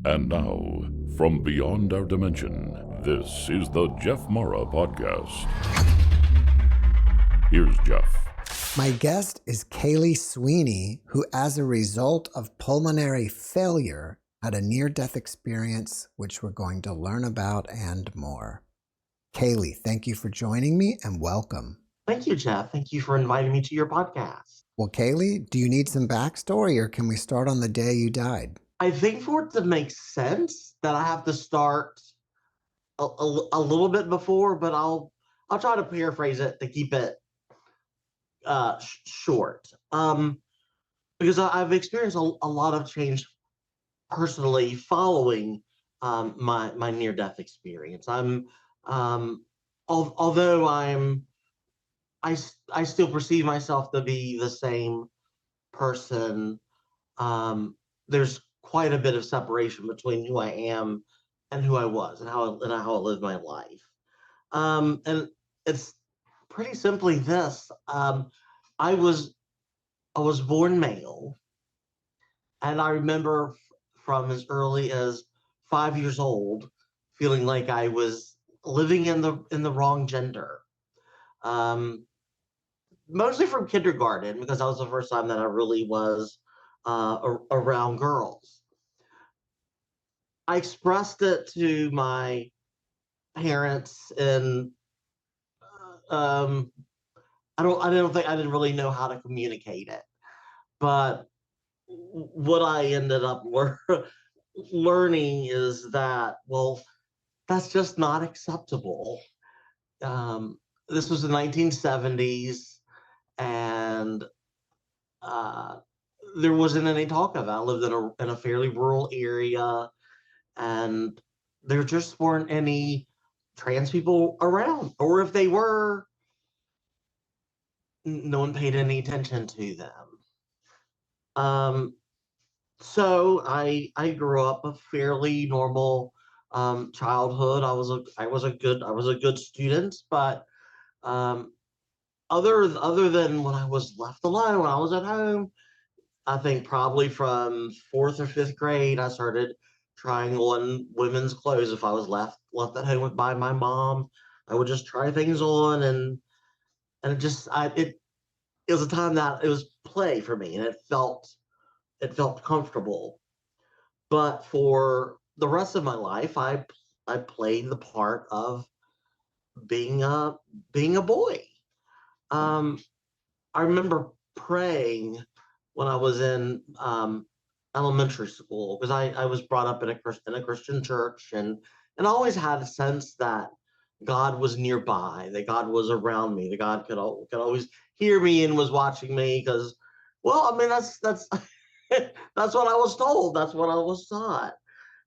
And now, from beyond our dimension, this is the JeffMara podcast. Here's Jeff. My guest is Kailey Sweeney, who, as a result of pulmonary failure, had a near-death experience, which we're going to learn about and more. Kailey, thank you for joining me and welcome. Thank you, Jeff. Thank you for inviting me to your podcast. Well, Kailey, do you need some backstory or can we start on the day you died? I think for it to make sense that I have to start a little bit before, but I'll try to paraphrase it to keep it short. Because I've experienced a lot of change personally following my near-death experience. Although I still perceive myself to be the same person. There's quite a bit of separation between who I am and who I was and how I lived my life. And it's pretty simply this. I was born male, and I remember from as early as 5 years old feeling like I was living in the wrong gender. Mostly from kindergarten, because that was the first time that I really was around girls. I expressed it to my parents, and I didn't really know how to communicate it. But what I ended up learning is that, well, that's just not acceptable. This was the 1970s. And there wasn't any talk of it. I lived in a fairly rural area, and there just weren't any trans people around. Or if they were, no one paid any attention to them. So I grew up a fairly normal childhood. I was a good student, but other than when I was left alone, when I was at home, I think probably from 4th or 5th grade, I started trying on women's clothes. If I was left at home by my mom, I would just try things on, and it was a time that it was play for me, and it felt comfortable. But for the rest of my life, I played the part of being a boy. I remember praying when I was in elementary school, because I was brought up in a Christian church, and I always had a sense that God was nearby, that God was around me, that God could always hear me and was watching me. Because, well, I mean, that's that's what I was told. That's what I was taught.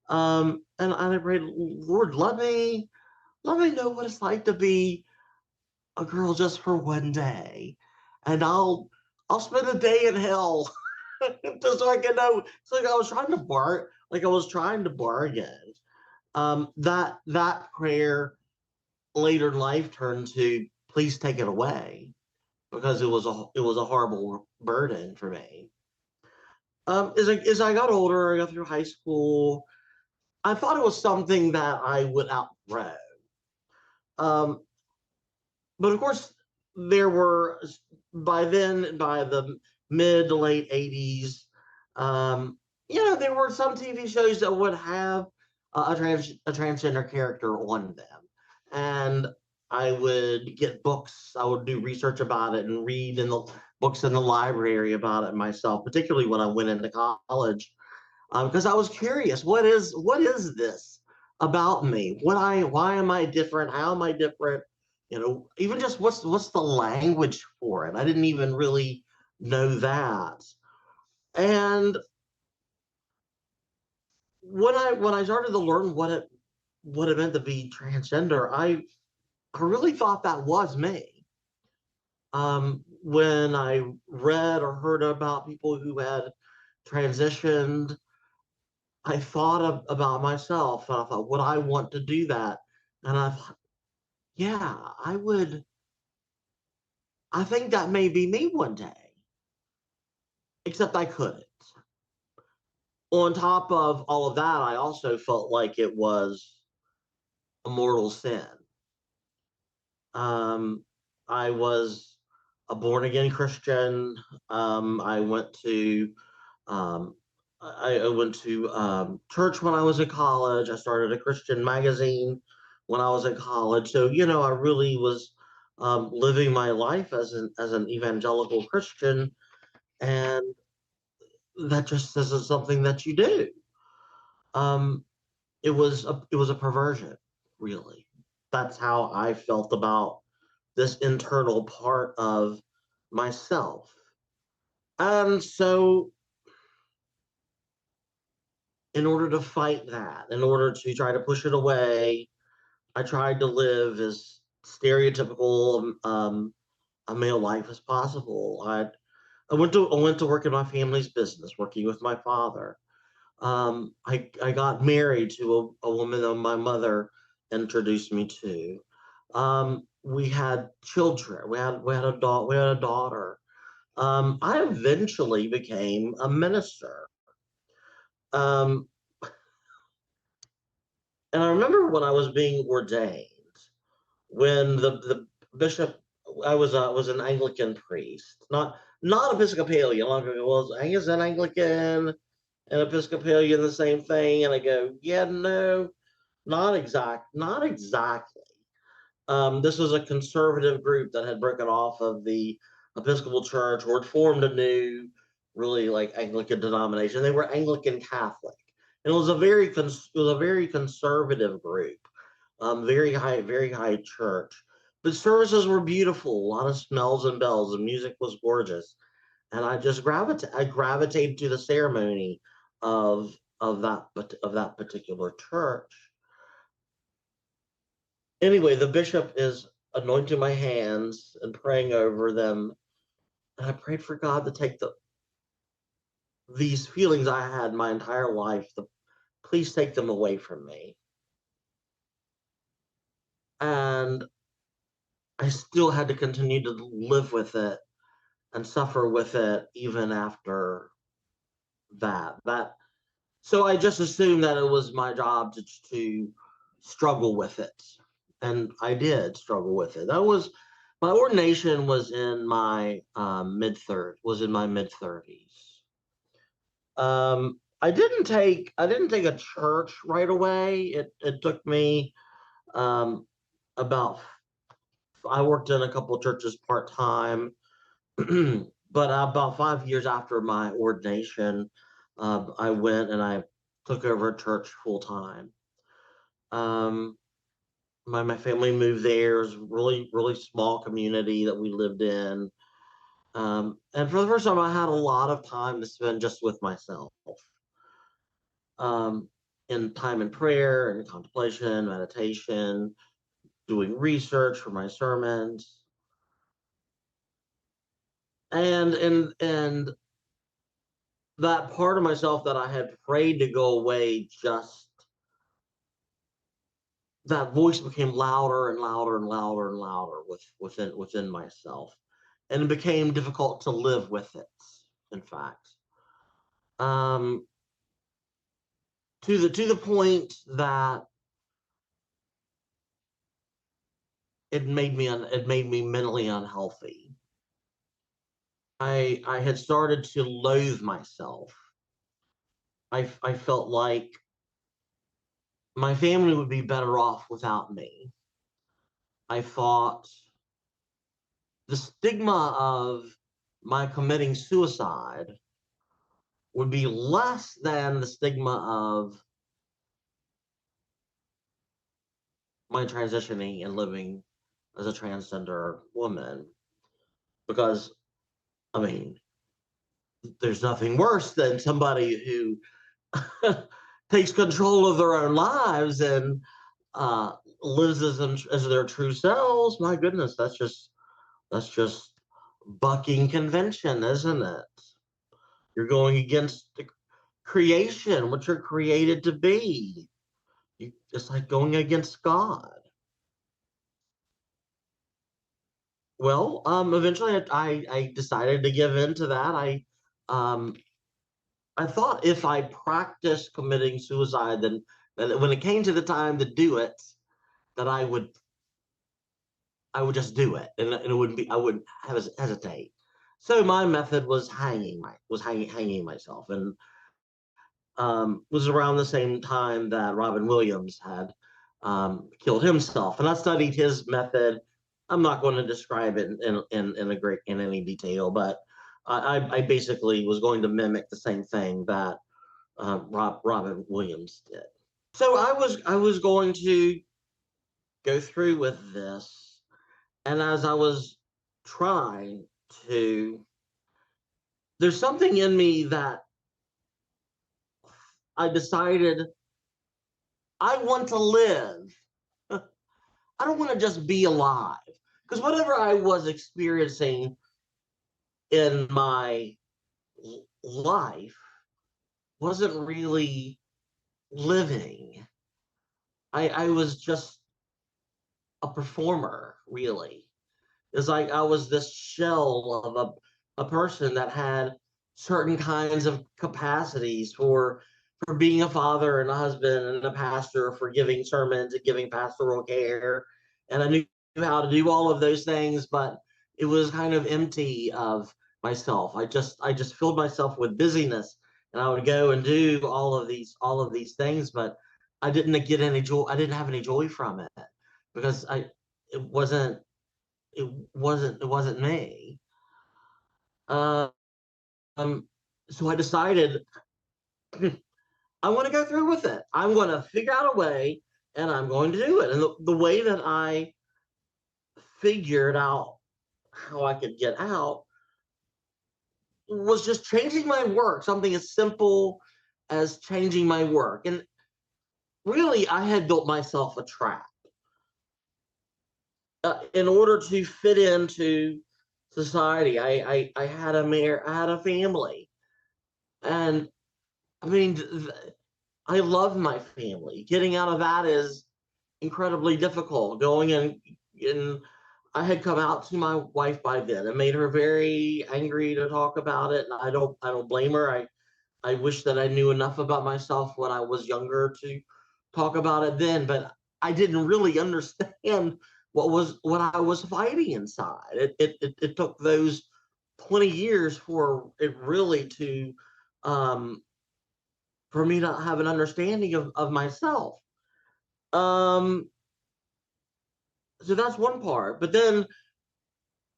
And I prayed, Lord, let me know what it's like to be a girl just for one day, and I'll spend a day in hell just so I can know. It's like I was trying to bargain. That prayer later in life turned to, please take it away, because it was a horrible burden for me. As I got older, I got through high school, I thought it was something that I would outgrow. But of course, there were, by the mid to late 80s, there were some TV shows that would have a transgender character on them. And I would get books, I would do research about it and read in the books in the library about it myself, particularly when I went into college, because I was curious, what is this about me? Why am I different? How am I different? Even just what's the language for it? I didn't even really know that. And when I started to learn what it meant to be transgender, I really thought that was me. When I read or heard about people who had transitioned, I thought about myself, and I thought, would I want to do that? And I thought, yeah, I would. I think that may be me one day, except I couldn't. On top of all of that, I also felt like it was a mortal sin. Um, I was a born again Christian. I went to um, I went to church when I was in college. I started a Christian magazine when I was in college. So I really was living my life as an evangelical Christian, and that just isn't something that you do. Um, it was a perversion, really. That's how I felt about this internal part of myself. And so, in order to fight that, in order to try to push it away, I tried to live as stereotypical a male life as possible. I went to work in my family's business, working with my father. I got married to a woman that my mother introduced me to. We had children. We had a daughter. I eventually became a minister. Um, and I remember when I was being ordained, when the bishop, I was an Anglican priest, not Episcopalian. A lot of people go, well, is an Anglican and Episcopalian the same thing? And I go, yeah, no, not exactly. This was a conservative group that had broken off of the Episcopal Church or had formed a new, really like Anglican denomination. They were Anglican Catholic, and it was a very conservative group, very high church. But services were beautiful, a lot of smells and bells. The music was gorgeous, and I gravitated to the ceremony of that particular church. Anyway, the bishop is anointing my hands and praying over them. And I prayed for God to take these feelings I had my entire life, please take them away from me. And I still had to continue to live with it and suffer with it even after that. So I just assumed that it was my job to struggle with it. And I did struggle with it. That was My ordination was in my mid-30s. I didn't take a church right away. It took me um, about I worked in a couple of churches part time, but about 5 years after my ordination, I went and I took over a church full time. Um, my family moved there. It was a really small community that we lived in. And for the first time, I had a lot of time to spend just with myself, um, in time in prayer and contemplation, meditation, doing research for my sermons, and that part of myself that I had prayed to go away, just that voice became louder and louder and louder and louder within myself, and it became difficult to live with it. In fact, um, to the point that it made me mentally unhealthy. I had started to loathe myself. I felt like my family would be better off without me. I thought the stigma of my committing suicide would be less than the stigma of my transitioning and living as a transgender woman. Because, I mean, there's nothing worse than somebody who takes control of their own lives and uh, lives as their true selves. My goodness, that's just bucking convention, isn't it? You're going against the creation, what you're created to be. It's like going against God. Well, eventually I decided to give in to that. Um, I thought if I practiced committing suicide, then when it came to the time to do it, that I would just do it, and it wouldn't be I wouldn't hesitate. So my method was hanging myself, and was around the same time that Robin Williams had killed himself, and I studied his method. I'm not going to describe it in any detail, but I basically was going to mimic the same thing that Robin Williams did. So I was going to go through with this, and as I was trying to, there's something in me that I decided I want to live. I don't want to just be alive, because whatever I was experiencing in my life wasn't really living. I was just a performer, really. It's like I was this shell of a person that had certain kinds of capacities for being a father and a husband and a pastor, for giving sermons and giving pastoral care. And I knew how to do all of those things, but it was kind of empty of myself. I just filled myself with busyness, and I would go and do all of these things, but I didn't get any joy. I didn't have any joy from it, because it wasn't it wasn't me. Um, so I decided I want to go through with it. I'm going to figure out a way, and I'm going to do it. And the way that I figured out how I could get out was just changing my work, something as simple as changing my work. And really, I had built myself a trap in order to fit into society. I had I had a family, and I mean, I love my family. Getting out of that is incredibly difficult. Going and I had come out to my wife by then and made her very angry to talk about it. And I don't blame her. I wish that I knew enough about myself when I was younger to talk about it then, but I didn't really understand what I was fighting inside. It took those 20 years for it really to um for me to have an understanding of myself. Um, so that's one part. But then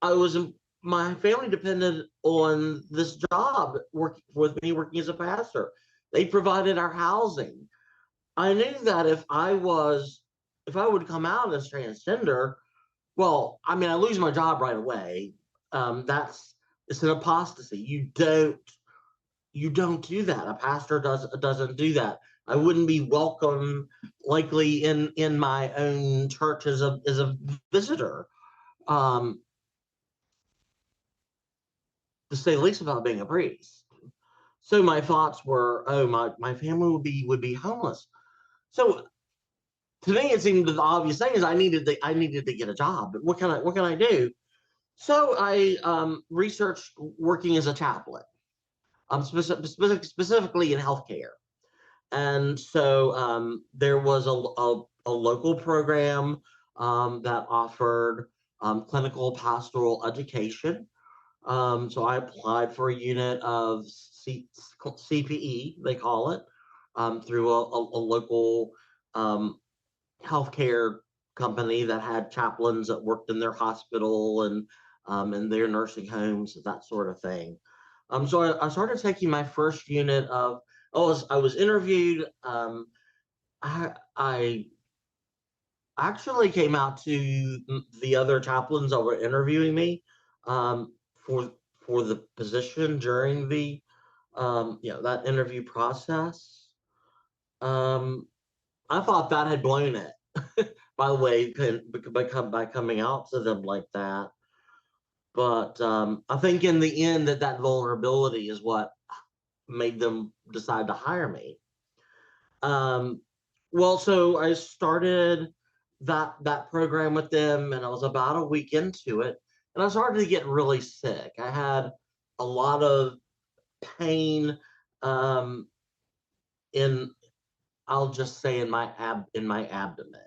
I was my family depended on this job working as a pastor. They provided our housing. I knew that if I would come out as transgender, well, I mean, I lose my job right away. That's It's an apostasy. You don't do that. A pastor doesn't do that. I wouldn't be welcome likely in my own church as a visitor. Um, to say the least about being a priest. So my thoughts were, oh, my family would be homeless. So to me, it seemed the obvious thing is I needed to get a job. But what can I do? So I researched working as a chaplain, specifically in healthcare. And so there was a local program that offered clinical pastoral education. So I applied for a unit of CPE, they call it, through a local healthcare company that had chaplains that worked in their hospital and in their nursing homes, that sort of thing. So I started taking my first unit of. I was interviewed. I actually came out to the other chaplains that were interviewing me um, for the position during the that interview process. Um, I thought that had blown it. By the way, by coming out to them like that. But I think in the end that vulnerability is what made them decide to hire me. Um, well, so I started that program with them, and I was about a week into it, and I started to get really sick. I had a lot of pain um, in, I'll just say in my abdomen.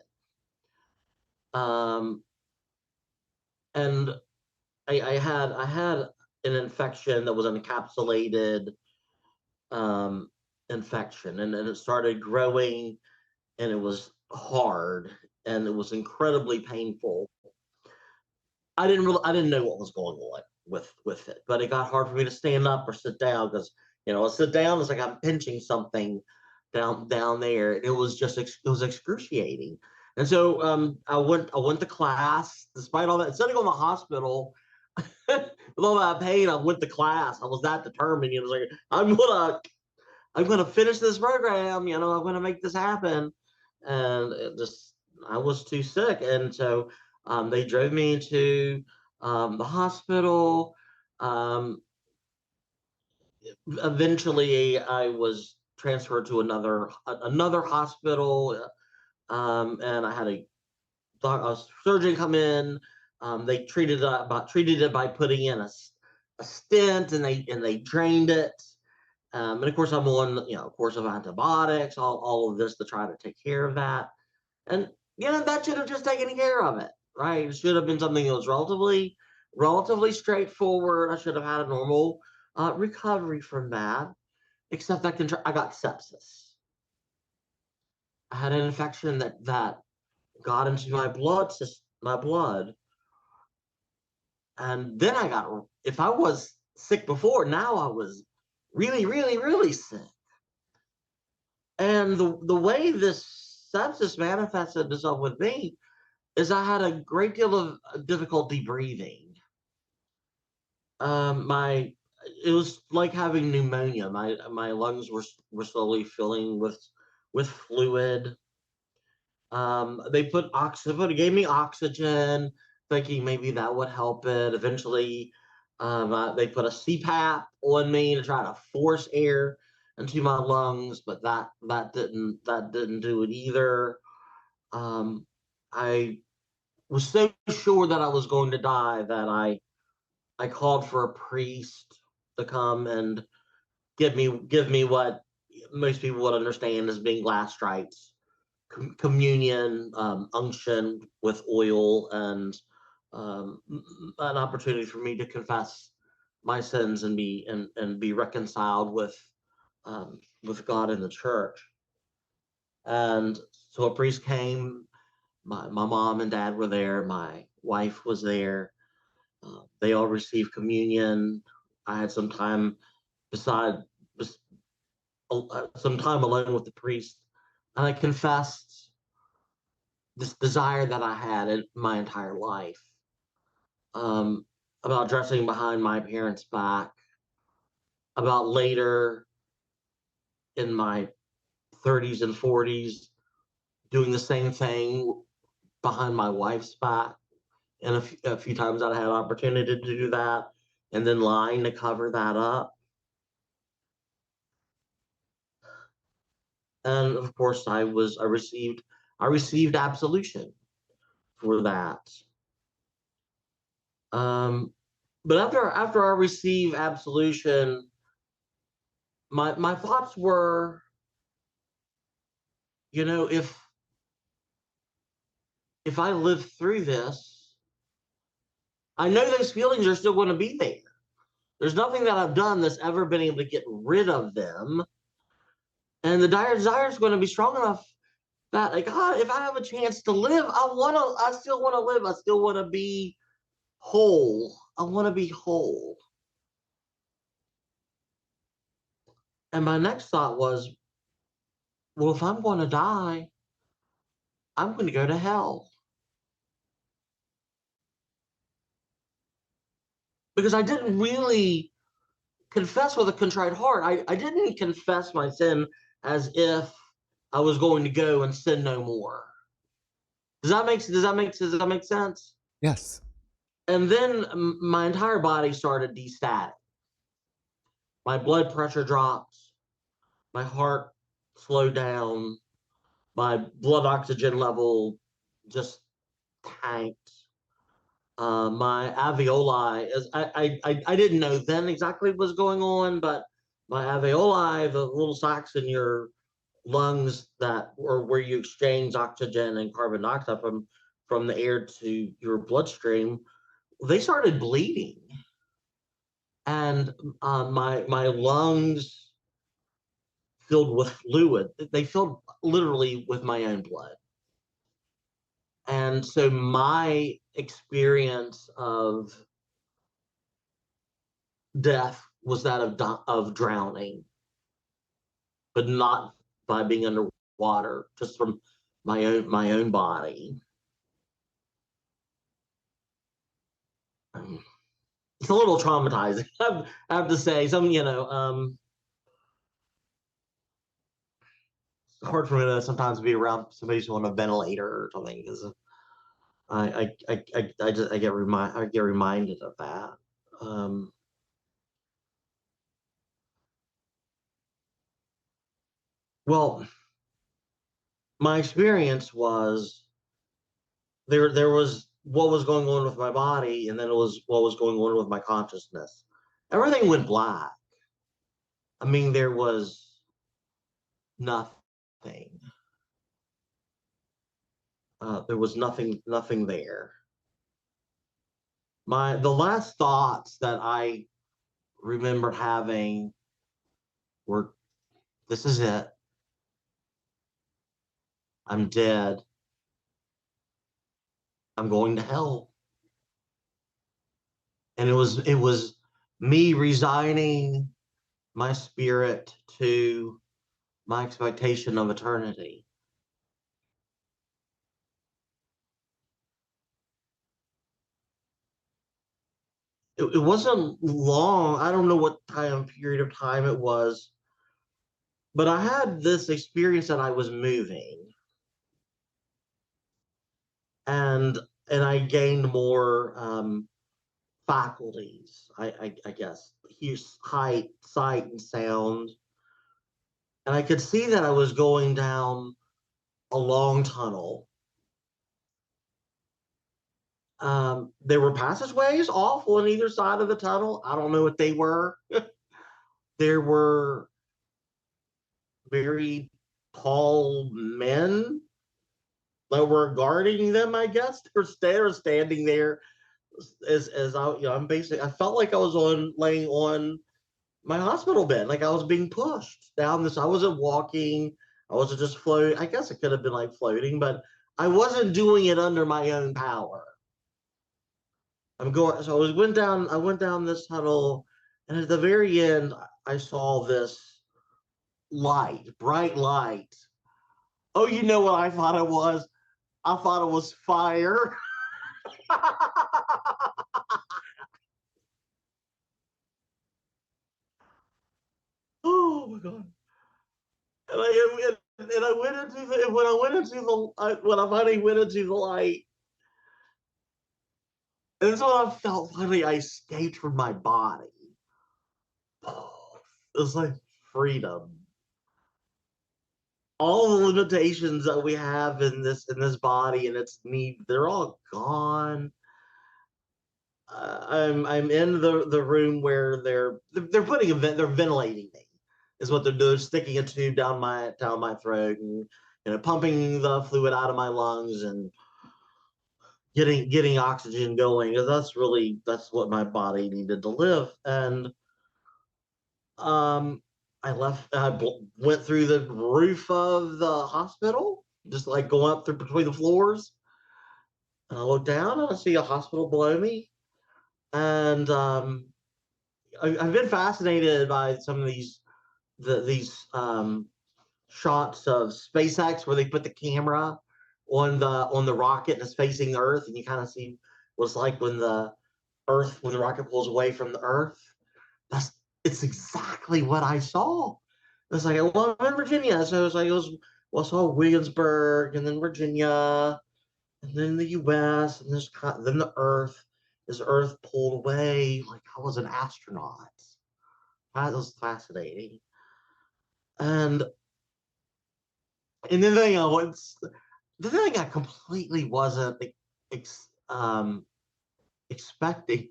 Um, and I had an infection that was an encapsulated infection, and then it started growing, and it was hard, and it was incredibly painful. I didn't know what was going on with it, but it got hard for me to stand up or sit down because I sit down, it's like I'm pinching something down there, and it was it was excruciating. And so I went to class despite all that. Instead of going to the hospital with all that pain, I went to class. I was that determined. It was like I'm gonna finish this program. I'm gonna make this happen. And I was too sick, and so they drove me to the hospital. Um, Eventually, I was transferred to another hospital, and I had a surgeon come in. They treated it by putting in a stent, and they drained it. And of course, I'm on, a course of antibiotics, all of this to try to take care of that. And, that should have just taken care of it, right? It should have been something that was relatively straightforward. I should have had a normal recovery from that, except I got sepsis. I had an infection that got into my blood. And then if I was sick before, now I was really, really, really sick. And the way this sepsis manifested itself with me is I had a great deal of difficulty breathing. My It was like having pneumonia. My lungs were slowly filling with fluid. They gave me oxygen, thinking maybe that would help it. Eventually, they put a CPAP on me to try to force air into my lungs, but that didn't do it either. I was so sure that I was going to die that I called for a priest to come and give me what most people would understand as being last rites, communion, unction with oil, and an opportunity for me to confess my sins and be reconciled with God in the church. And so a priest came. My mom and dad were there. My wife was there. They all received communion. I had beside some time alone with the priest, and I confessed this desire that I had in my entire life, um, about dressing behind my parents' back, about later in my 30s and 40s doing the same thing behind my wife's back, and a few times I had opportunity to do that, and then lying to cover that up. And of course, I received absolution for that. Um, but after I received absolution, my thoughts were, if I live through this, I know those feelings are still going to be there. There's nothing that I've done that's ever been able to get rid of them, and the dire desire is going to be strong enough that, like, God, if I have a chance to live, I still want to live. I still want to be whole. I want to be whole. And my next thought was, well, if I'm going to die, I'm going to go to hell. Because I didn't really confess with a contrite heart. I didn't confess my sin as if I was going to go and sin no more. Does that make sense? Yes. And then my entire body started destatic. My blood pressure dropped. My heart slowed down. My blood oxygen level just tanked. My alveoli, I didn't know then exactly what was going on, but alveoli, the little sacs in your lungs that or where you exchange oxygen and carbon dioxide from the air to your bloodstream, they started bleeding, and my lungs filled with fluid. They filled literally with my own blood. And so my experience of death was that of drowning, but not by being underwater, just from my own body. It's a little traumatizing, I have to say. It's hard for me to sometimes be around somebody who's on a ventilator or something, because I get reminded of that. Well, my experience was there was what was going on with my body, and then it was what was going on with my consciousness. Everything went black. I mean, there was nothing. There was nothing there. The last thoughts that I remembered having were, "This is it. I'm dead. I'm going to hell." And it was me resigning my spirit to my expectation of eternity. It wasn't long. I don't know what period of time it was, but I had this experience that I was moving, and I gained more faculties. I guess height, sight, and sound, and I could see that I was going down a long tunnel. There were passageways off on either side of the tunnel. I don't know what they were. There were very tall men that were guarding them, I guess. They're standing there as I'm basically, I felt like I was laying on my hospital bed, like I was being pushed down this. I wasn't walking. I wasn't just floating. I guess it could have been like floating, but I wasn't doing it under my own power. So I went down this tunnel, and at the very end, I saw this light, bright light. Oh, you know what I thought it was? I thought it was fire. Oh my god! And I went into the when I went into the when I finally went into the light, and that's when I felt finally I escaped from my body. Oh, it was like freedom. All the limitations that we have in this body and its need, they're all gone. I'm in the room where they're putting they're ventilating me, is what they're doing, sticking a tube down my throat, and pumping the fluid out of my lungs and getting oxygen going. That's what my body needed to live. And I went through the roof of the hospital, just like going up through between the floors, and I look down and I see a hospital below me. And I've been fascinated by some of these shots of SpaceX where they put the camera on the rocket and it's facing the Earth, and you kind of see what it's like when the rocket pulls away from the Earth. It's exactly what I saw. It's like, well, I'm in Virginia, so I saw Williamsburg, and then Virginia, and then the U.S., and then the Earth. This Earth pulled away like I was an astronaut. That was fascinating. And the thing I completely wasn't expecting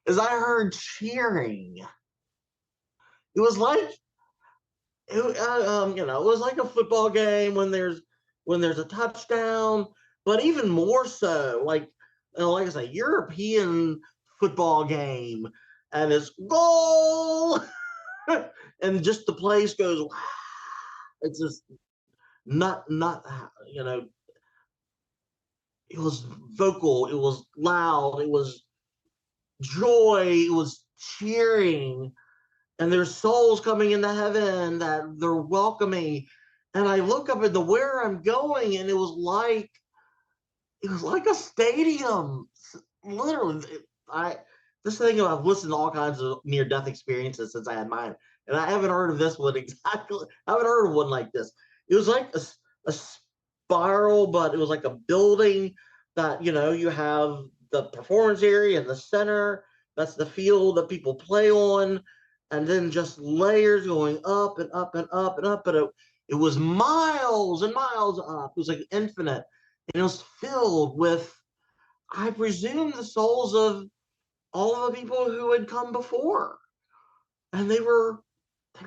is I heard cheering. it was like it was like a football game when there's a touchdown, but even more so, like I say, European football game, and it's goal, and just the place goes. It's just not it was vocal, it was loud, it was joy, it was cheering, and there's souls coming into heaven that they're welcoming. And I look up at the where I'm going, and it was like a stadium. Literally, I this thing I've listened to all kinds of near death experiences since I had mine, and I haven't heard of this one exactly. I haven't heard of one like this. It was like a spiral, but it was like a building that you have the performance area in the center. That's the field that people play on, and then just layers going up and up and up and up. But it was miles and miles up. It was like infinite, and it was filled with, I presume, the souls of all of the people who had come before, and they were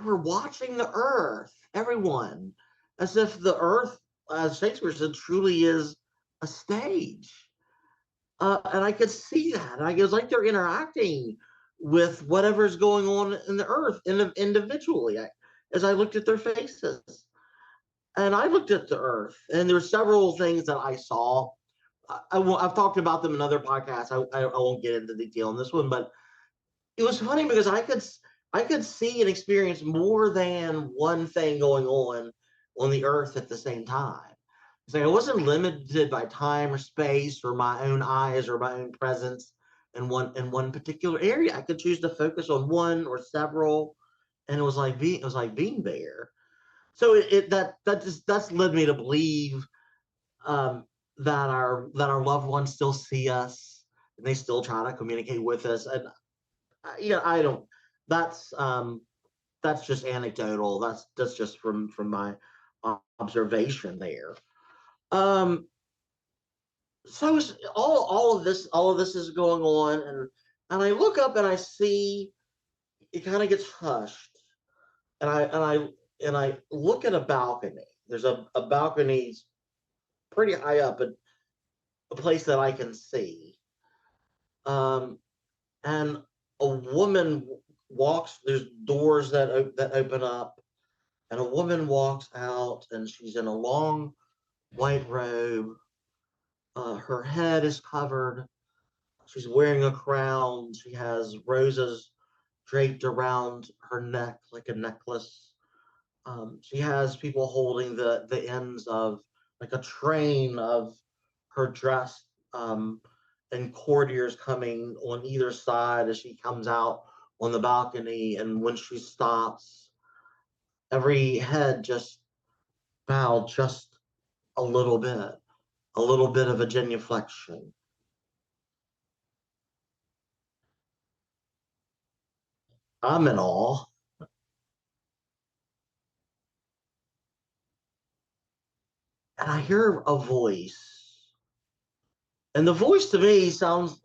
watching the earth, everyone, as if the earth, as Shakespeare said, truly is a stage. And I could see that. And it was like they're interacting with whatever's going on in the earth individually. As I looked at their faces, and I looked at the earth, and there were several things that I saw. I've talked about them in other podcasts. I won't get into detail on this one, but it was funny because I could see and experience more than one thing going on the earth at the same time. It's like I wasn't limited by time or space or my own eyes or my own presence in one particular area. I could choose to focus on one or several, and it was like being there. So that's led me to believe, um, that our loved ones still see us, and they still try to communicate with us. And I don't. That's that's just anecdotal. That's just from my observation there. Um, so all of this is going on, and I look up and I see it kind of gets hushed, and I look at a balcony. There's a balcony pretty high up, at a place that I can see. Um, and a woman walks. There's doors that open up, and a woman walks out, and she's in a long white robe. Her head is covered. She's wearing a crown. She has roses draped around her neck like a necklace. She has people holding the ends of, like, a train of her dress, and courtiers coming on either side as she comes out on the balcony. And when she stops, every head just bowed just a little bit of a genuflection. I'm in awe, and I hear a voice, and the voice to me sounds,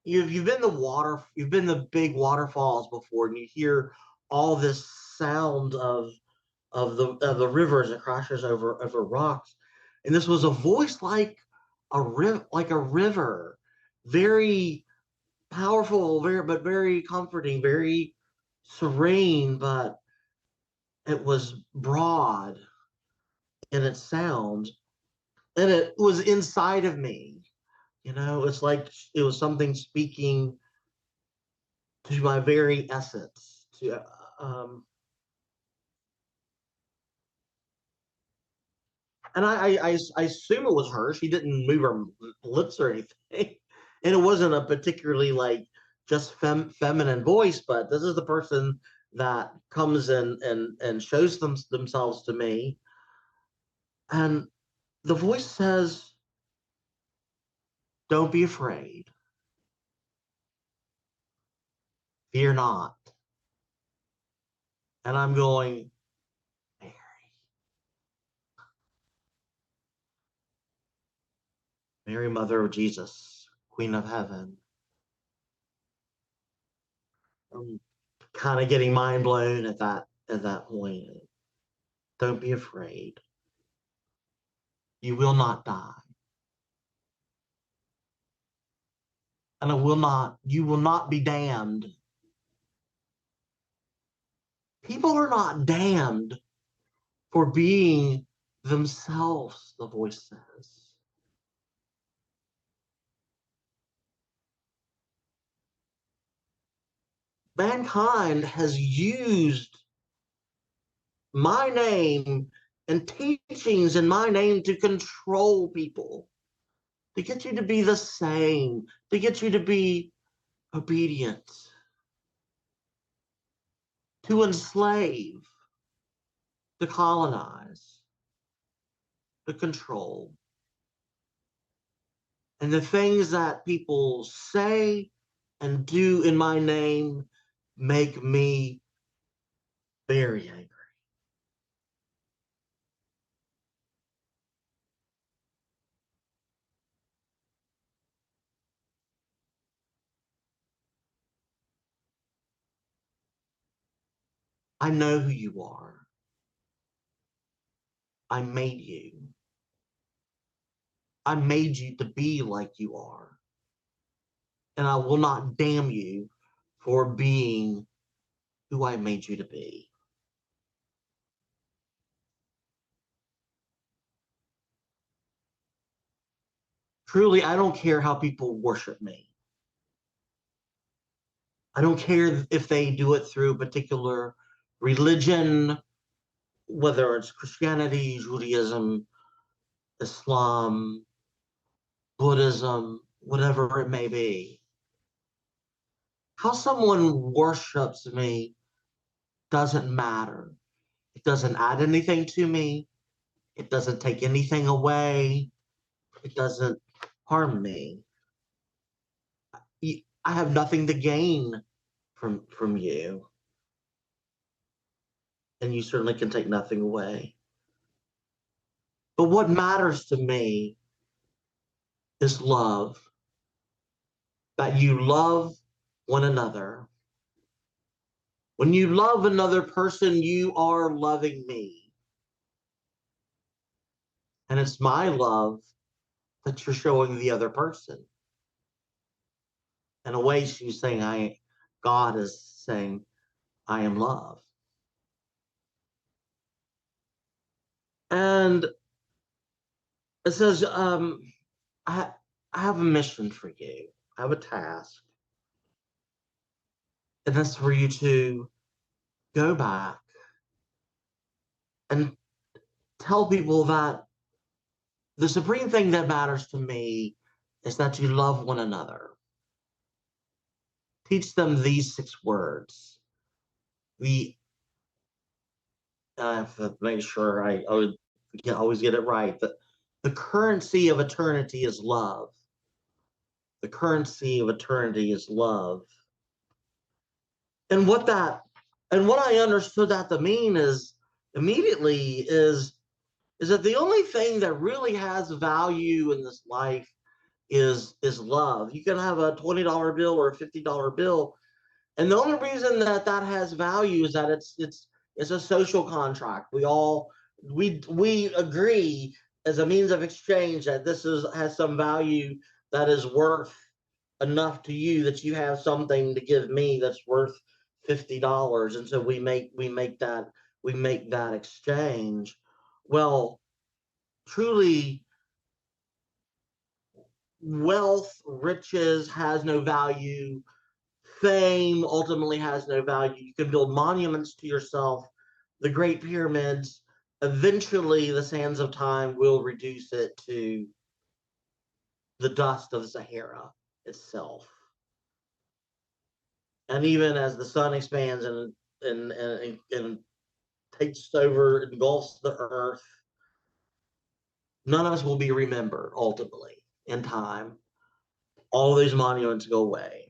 you've been the big waterfalls before, and you hear all this sound of the rivers that crashes over rocks, and this was a voice like a river, very powerful, very comforting, very serene, but it was broad in its sound, and it was inside of me. It's like it was something speaking to my very essence. And I assume it was her. She didn't move her lips or anything, and it wasn't a particularly, like, just feminine voice. But this is the person that comes in and shows themselves to me, and the voice says, "Don't be afraid. Fear not." And I'm going, Mary, Mary, Mother of Jesus, Queen of Heaven. Um, kind of getting mind blown at that point. Don't be afraid. You will not die. And you will not be damned. People are not damned for being themselves, the voice says. Mankind has used my name and teachings in my name to control people, to get you to be the same, to get you to be obedient, to enslave, to colonize, to control. And the things that people say and do in my name make me very angry. I know who you are. I made you. I made you to be like you are. And I will not damn you for being who I made you to be. Truly, I don't care how people worship me. I don't care if they do it through a particular religion, whether it's Christianity, Judaism, Islam, Buddhism, whatever it may be. How someone worships me doesn't matter. It doesn't add anything to me. It doesn't take anything away. It doesn't harm me. I have nothing to gain from you. And you certainly can take nothing away. But what matters to me is love. That you love one another. When you love another person, you are loving me. And it's my love that you're showing the other person. In a way, she's saying, God is saying, I am love. And it says, I have a mission for you. I have a task. And that's for you to go back and tell people that the supreme thing that matters to me is that you love one another. Teach them these 6 words. I have to make sure I always get it right. The currency of eternity is love. The currency of eternity is love. And what I understood that to mean is immediately is that the only thing that really has value in this life is love. You can have a $20 bill or a $50 bill, and the only reason that has value is that it's a social contract. We agree as a means of exchange that this has some value that is worth enough to you that you have something to give me that's worth $50, and so we make that exchange. Well, truly, wealth, riches has no value. Fame ultimately has no value. You can build monuments to yourself, the Great Pyramids. Eventually, the sands of time will reduce it to the dust of the Sahara itself. And even as the sun expands and takes over, engulfs the earth, none of us will be remembered ultimately in time. All those monuments go away.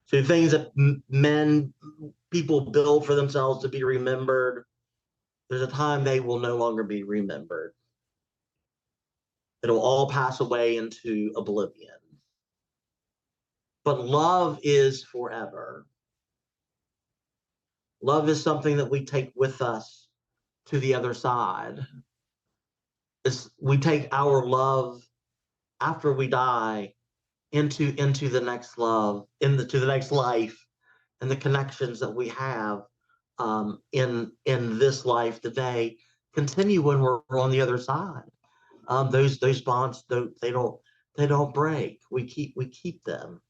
So things that people build for themselves to be remembered, there's a time they will no longer be remembered. It'll all pass away into oblivion. But love is forever. Love is something that we take with us to the other side. We take our love after we die into the next love, to the next life, and the connections that we have in this life today continue when we're on the other side. Those bonds don't break. We keep them.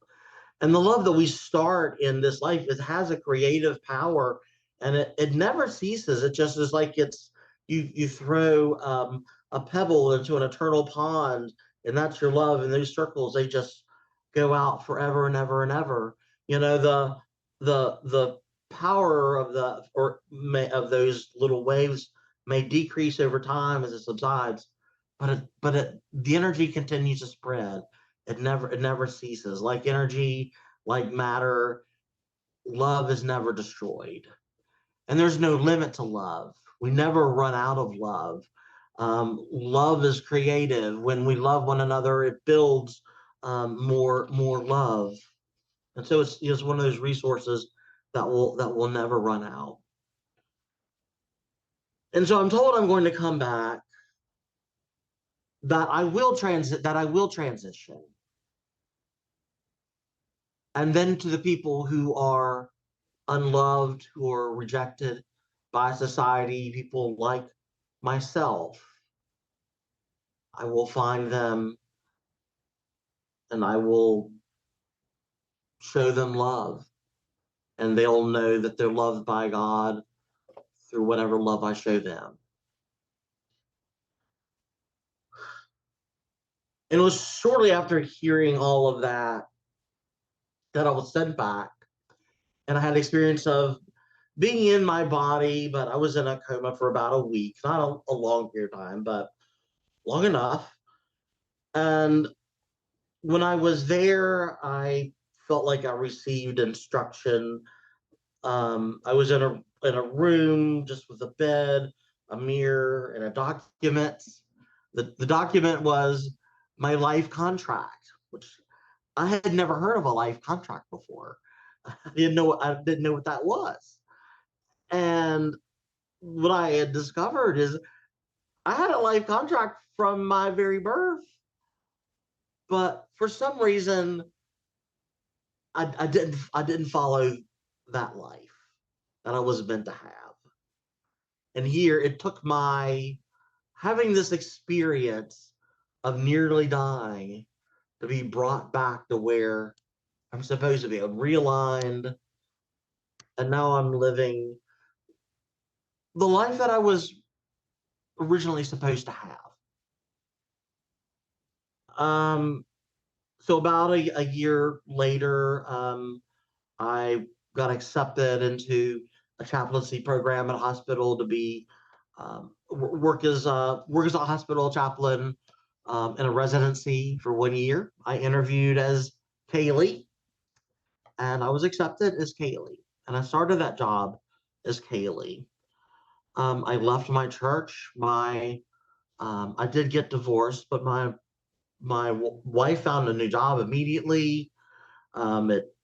And the love that we start in this life, it has a creative power, and it never ceases. It just is like you throw a pebble into an eternal pond, and that's your love. And those circles, they just go out forever and ever and ever. You know, the power of those little waves may decrease over time as it subsides, but the energy continues to spread. It never ceases. Like energy, like matter, love is never destroyed. And there's no limit to love. We never run out of love. Love is creative. When we love one another, it builds more love. And so it's one of those resources that will never run out. And so I'm told I'm going to come back, that I will transition. And then to the people who are unloved, who are rejected by society, people like myself, I will find them and I will show them love. And they'll know that they're loved by God through whatever love I show them. And it was shortly after hearing all of that I was sent back. And I had experience of being in my body, but I was in a coma for about a week, not a long period of time, but long enough. And when I was there, I felt like I received instruction. I was in a room just with a bed, a mirror, and a document. The document was my life contract, which I had never heard of a life contract before. I didn't know what that was. And what I had discovered is I had a life contract from my very birth, but for some reason I didn't follow that life that I was meant to have. And here it took my having this experience of nearly dying to be brought back to where I'm supposed to be. I'm realigned, and now I'm living the life that I was originally supposed to have. So about a year later, I got accepted into a chaplaincy program at a hospital to be work as a hospital chaplain in a residency for 1 year. I interviewed as Kailey, and I was accepted as Kailey, and I started that job as Kailey. I left my church. I did get divorced, but my wife found a new job immediately. It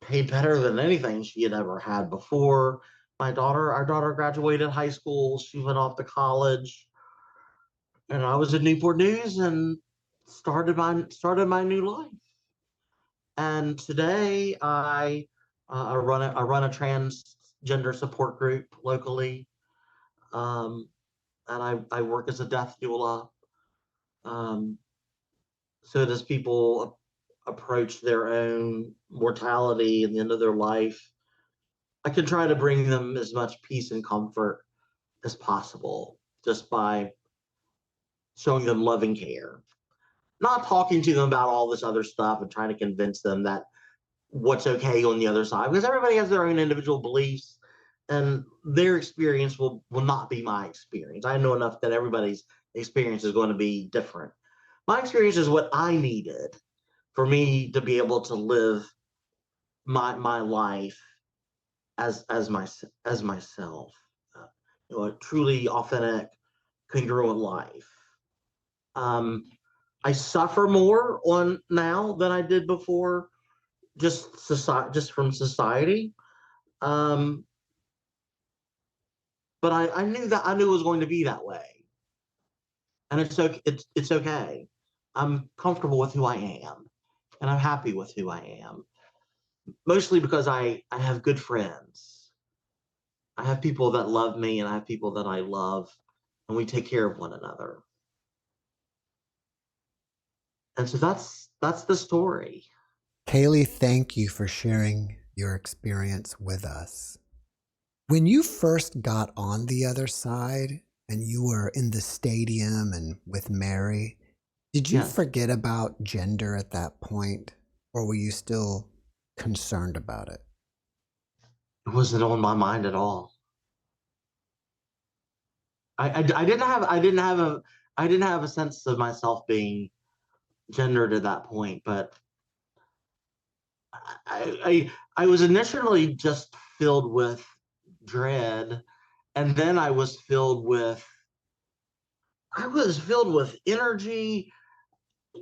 paid better than anything she had ever had before. Our daughter graduated high school. She went off to college, and I was in Newport News and started my new life. And today I run a transgender support group locally, and I work as a death doula. Um, so as people approach their own mortality and the end of their life, I can try to bring them as much peace and comfort as possible just by showing them loving care. Not talking to them about all this other stuff and trying to convince them that what's okay on the other side, because everybody has their own individual beliefs, and their experience will not be my experience. I know enough that everybody's experience is going to be different. My experience is what I needed for me to be able to live my life as myself, a truly authentic, congruent life. I suffer more on now than I did before, just from society. but I knew it was going to be that way, and it's okay. I'm comfortable with who I am, and I'm happy with who I am. Mostly because I have good friends. I have people that love me, and I have people that I love, and we take care of one another. And so that's the story. Kailey, thank you for sharing your experience with us. When you first got on the other side and you were in the stadium and with Mary, did you Yes, forget about gender at that point, or were you still concerned about it? it wasn't on my mind at all. I didn't have a sense of myself being gendered at that point, but I was initially just filled with dread, and then I was filled with energy,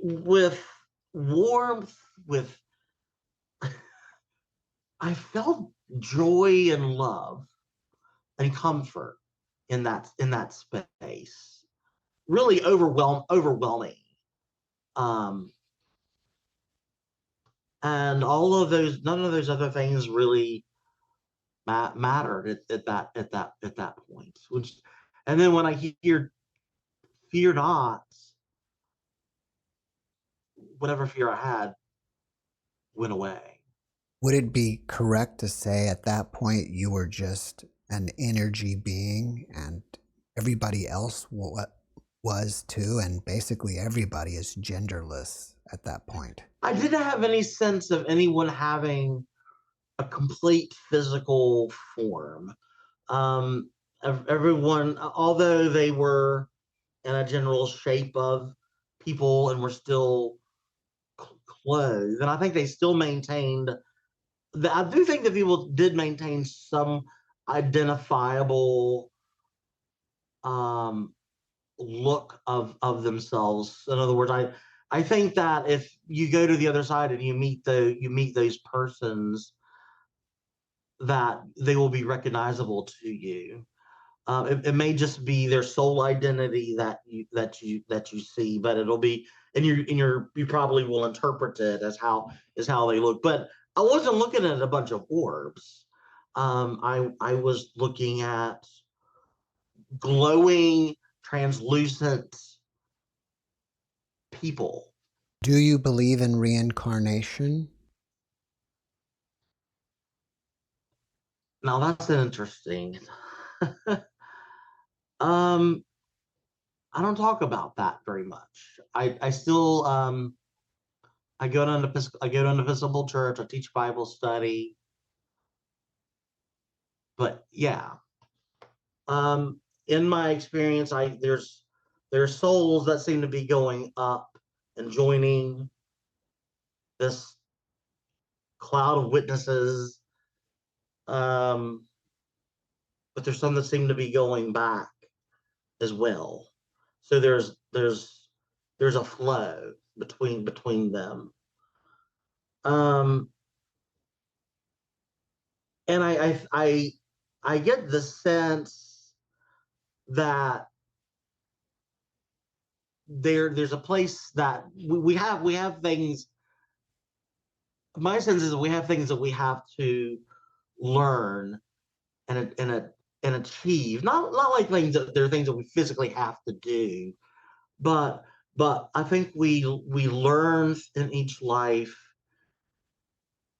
with warmth, with I felt joy and love and comfort in that space. Really overwhelming. Um, and all of those, none of those other things really mattered at that point. Which, and then when I hear "fear not," whatever fear I had went away. Would it be correct to say at that point you were just an energy being and everybody else was too, and basically everybody is genderless at that point? I didn't have any sense of anyone having a complete physical form. Um, Everyone, although they were in a general shape of people and were still clothed, and I think they still maintained. I do think that people did maintain some identifiable um, look of themselves. In other words, I think that if you go to the other side and you meet those persons, that they will be recognizable to you. It may just be their soul identity that you see, but it'll be and you probably will interpret it as how they look. But I wasn't looking at a bunch of orbs. I was looking at glowing, translucent people. Do you believe in reincarnation? Now that's interesting. um, I don't talk about that very much. I still I go to an Episcopal church. I teach Bible study, but yeah, in my experience, there's souls that seem to be going up and joining this cloud of witnesses. Um, but there's some that seem to be going back as well. So there's a flow between them. Um, and I get the sense that there's a place that we have things. My sense is that we have things that we have to learn and achieve. Not like things that there are things that we physically have to do, but I think we learn in each life,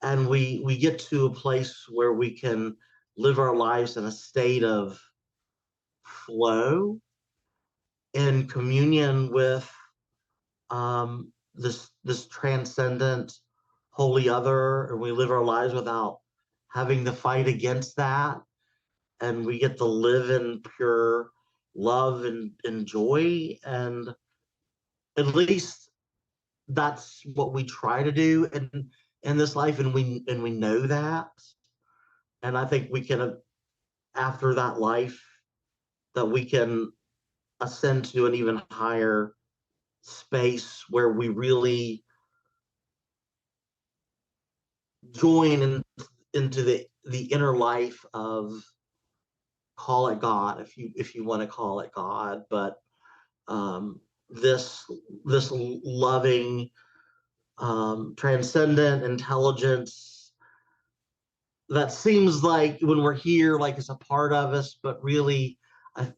and we get to a place where we can live our lives in a state of flow in communion with this transcendent holy other, and we live our lives without having to fight against that, and we get to live in pure love and joy, and at least that's what we try to do in this life, and we know that, and I think we can after that life that we can ascend to an even higher space where we really join into the inner life of call it God, if you want to call it God, but this loving, transcendent intelligence that seems like when we're here, like it's a part of us, but really, I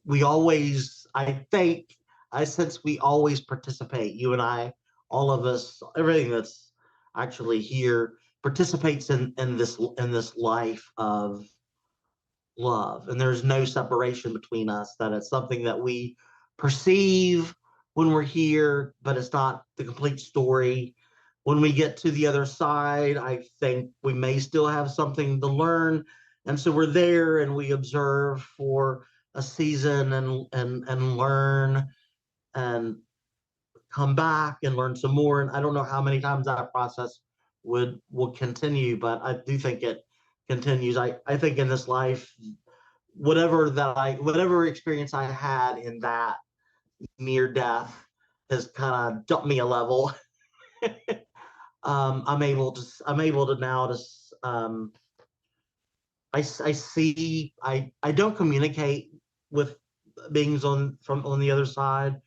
think, I sense we always participate. You and I, all of us, everything that's actually here participates in this life of love, and there's no separation between us. That it's something that we perceive when we're here, but it's not the complete story. When we get to the other side, I think we may still have something to learn, and so we're there and we observe for a season and learn and come back and learn some more. And I don't know how many times that process will continue, but I do think it continues. I think in this life, whatever experience I had in that near death has kind of jumped me a level. I'm able to now just I see I don't communicate with beings on the other side,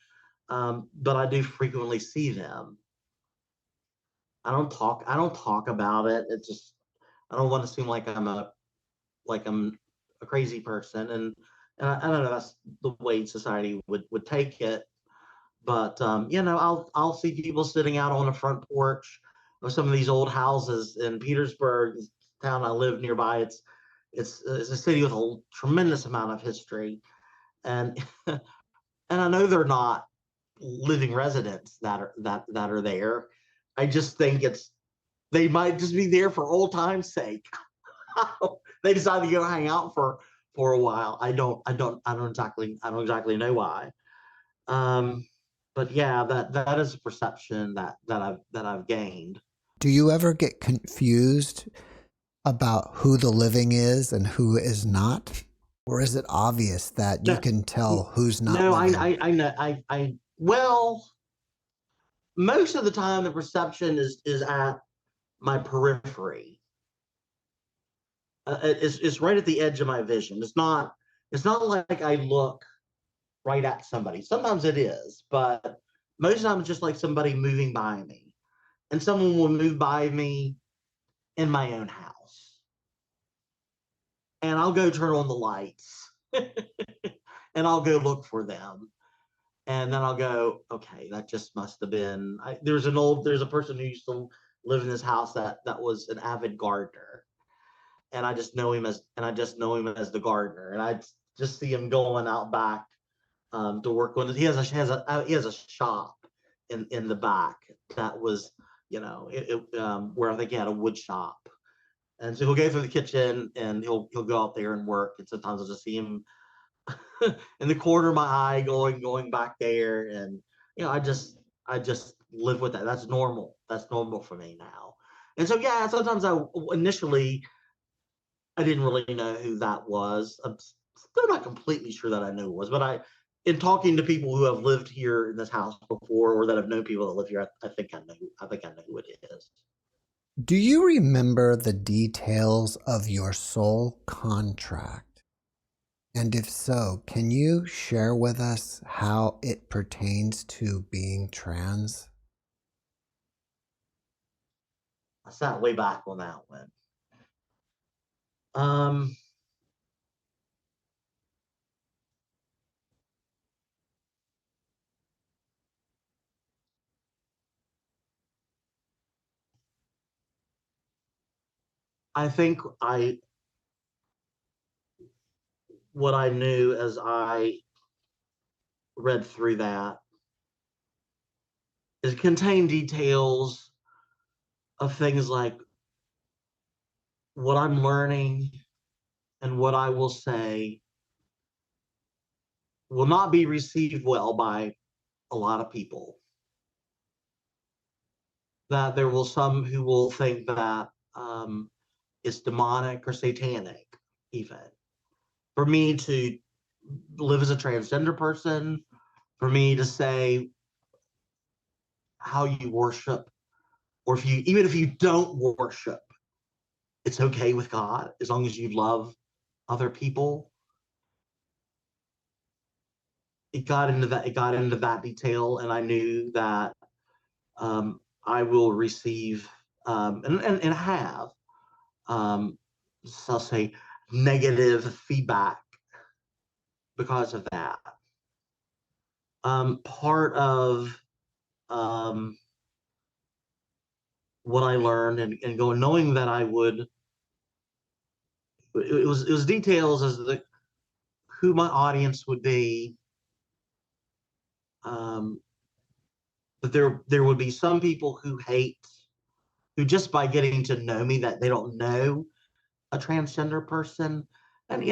but I do frequently see them. I don't talk about it. It's just I don't want to seem like I'm a crazy person, and I don't know, that's the way society would take it. But I'll see people sitting out on the front porch of some of these old houses in Petersburg, the town I live nearby. It's a city with a tremendous amount of history, and and I know they're not living residents that are there. I just think they might just be there for old time's sake. They decided to go hang out for a while. I don't exactly know why. Um, but yeah, that is a perception that I've gained. Do you ever get confused about who the living is and who is not? Or is it obvious that you No, can tell who's not no, living? I know well, most of the time the perception is at my periphery. It's right at the edge of my vision. It's not like I look right at somebody. Sometimes it is, but most of the time it's just like somebody moving by me. And someone will move by me in my own house. And I'll go turn on the lights and I'll go look for them. And then I'll go, okay, that just must have been. There's a person who used to live in this house that was an avid gardener, and I just know him as the gardener, and I just see him going out back to work on it. He has a shop in the back that was, where I think he had a wood shop. And so he'll go through the kitchen and he'll go out there and work. And sometimes I'll just see him in the corner of my eye going back there. And I just live with that. That's normal. That's normal for me now. And so yeah, sometimes initially I didn't really know who that was. I'm still not completely sure that I knew who it was, but in talking to people who have lived here in this house before, or that have known people that live here, I think I know. I think I know who it is. Do you remember the details of your soul contract? And if so, can you share with us how it pertains to being trans? I sat way back on that one. Um, I think what I knew as I read through that is it contained details of things like what I'm learning and what I will say will not be received well by a lot of people. That there will some who will think that it's demonic or satanic, even. For me to live as a transgender person, for me to say how you worship, or even if you don't worship, it's okay with God as long as you love other people. it got into that detail, and I knew that I will receive and have so I'll say negative feedback because of that. Part of what I learned and going knowing that I would it was details as the who my audience would be. But there would be some people who hate, who just by getting to know me, that they don't know a transgender person. And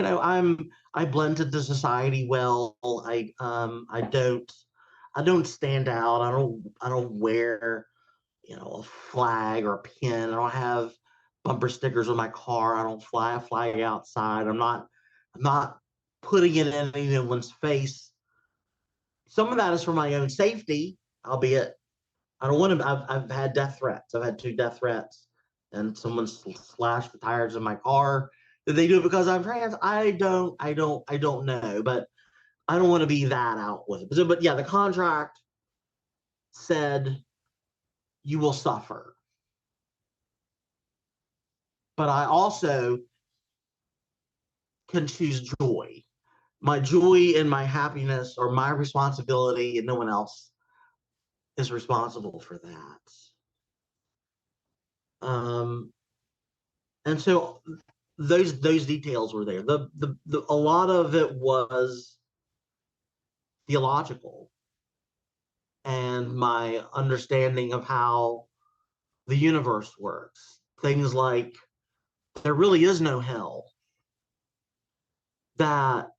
I blend into society well. I don't stand out. I don't wear a flag or a pin. I don't have bumper stickers on my car. I don't fly a flag outside. I'm not putting it in anyone's face. Some of that is for my own safety, albeit I don't want to. I've had death threats. I've had 2 death threats, and someone slashed the tires of my car. Did they do it because I'm trans? I don't know. But I don't want to be that out with it. But yeah, the contract said you will suffer. But I also can choose joy. My joy and my happiness are my responsibility, and no one else is responsible for that. And so those details were there. A lot of it was theological, and my understanding of how the universe works. Things like there really is no hell. That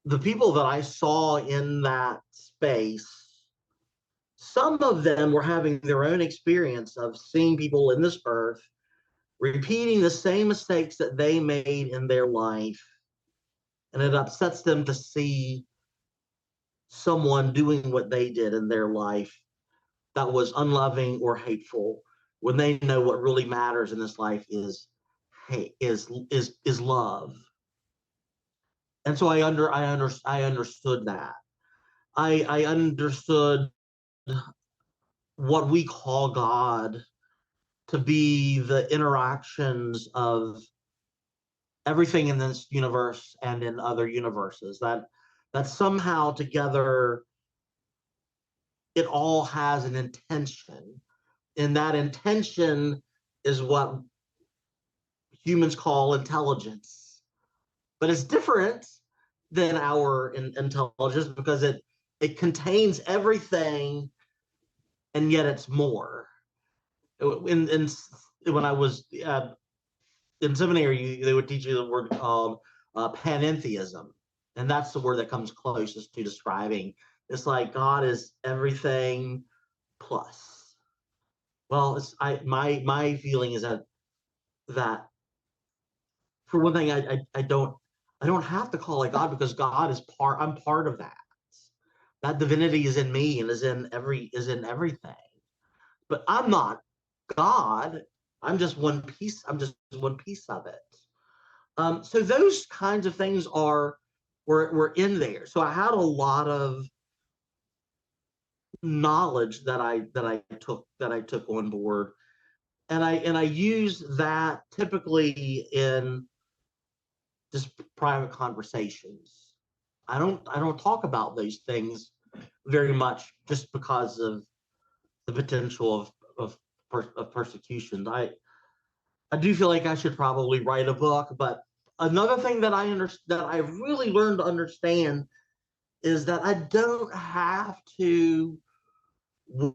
the people that I saw in that space, some of them were having their own experience of seeing people in this earth repeating the same mistakes that they made in their life, and it upsets them to see someone doing what they did in their life that was unloving or hateful, when they know what really matters in this life is hate, is love. And so I understood that. I understood what we call God to be the interactions of everything in this universe and in other universes, that somehow together it all has an intention, and that intention is what humans call intelligence. But it's different than our intelligence because it contains everything, and yet it's more. When I was in seminary, they would teach you the word called panentheism, and that's the word that comes closest to describing. It's like God is everything plus. Well, my feeling is that for one thing, I don't have to call it God, because God is I'm part of that. That divinity is in me and is in everything. But I'm not God. I'm just one piece. I'm just one piece of it. So those kinds of things were in there. So I had a lot of knowledge that I took on board, and I use that typically in just private conversations. I don't talk about those things very much, just because of the potential of persecution. I do feel like I should probably write a book, but another thing that I really learned to understand is that I don't have to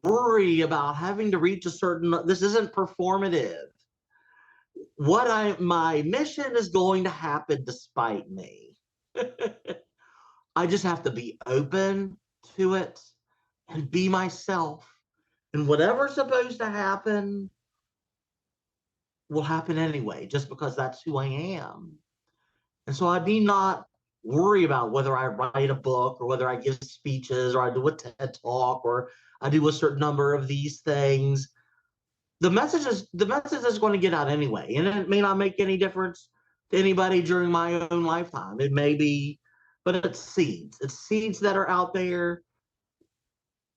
worry about having to reach a certain. This isn't performative. My mission is going to happen despite me. I just have to be open to it and be myself, and whatever's supposed to happen will happen anyway, just because that's who I am. And so I need not worry about whether I write a book or whether I give speeches or I do a TED talk or I do a certain number of these things. The message is going to get out anyway, and it may not make any difference to anybody during my own lifetime. It may be but it's seeds. It's seeds that are out there,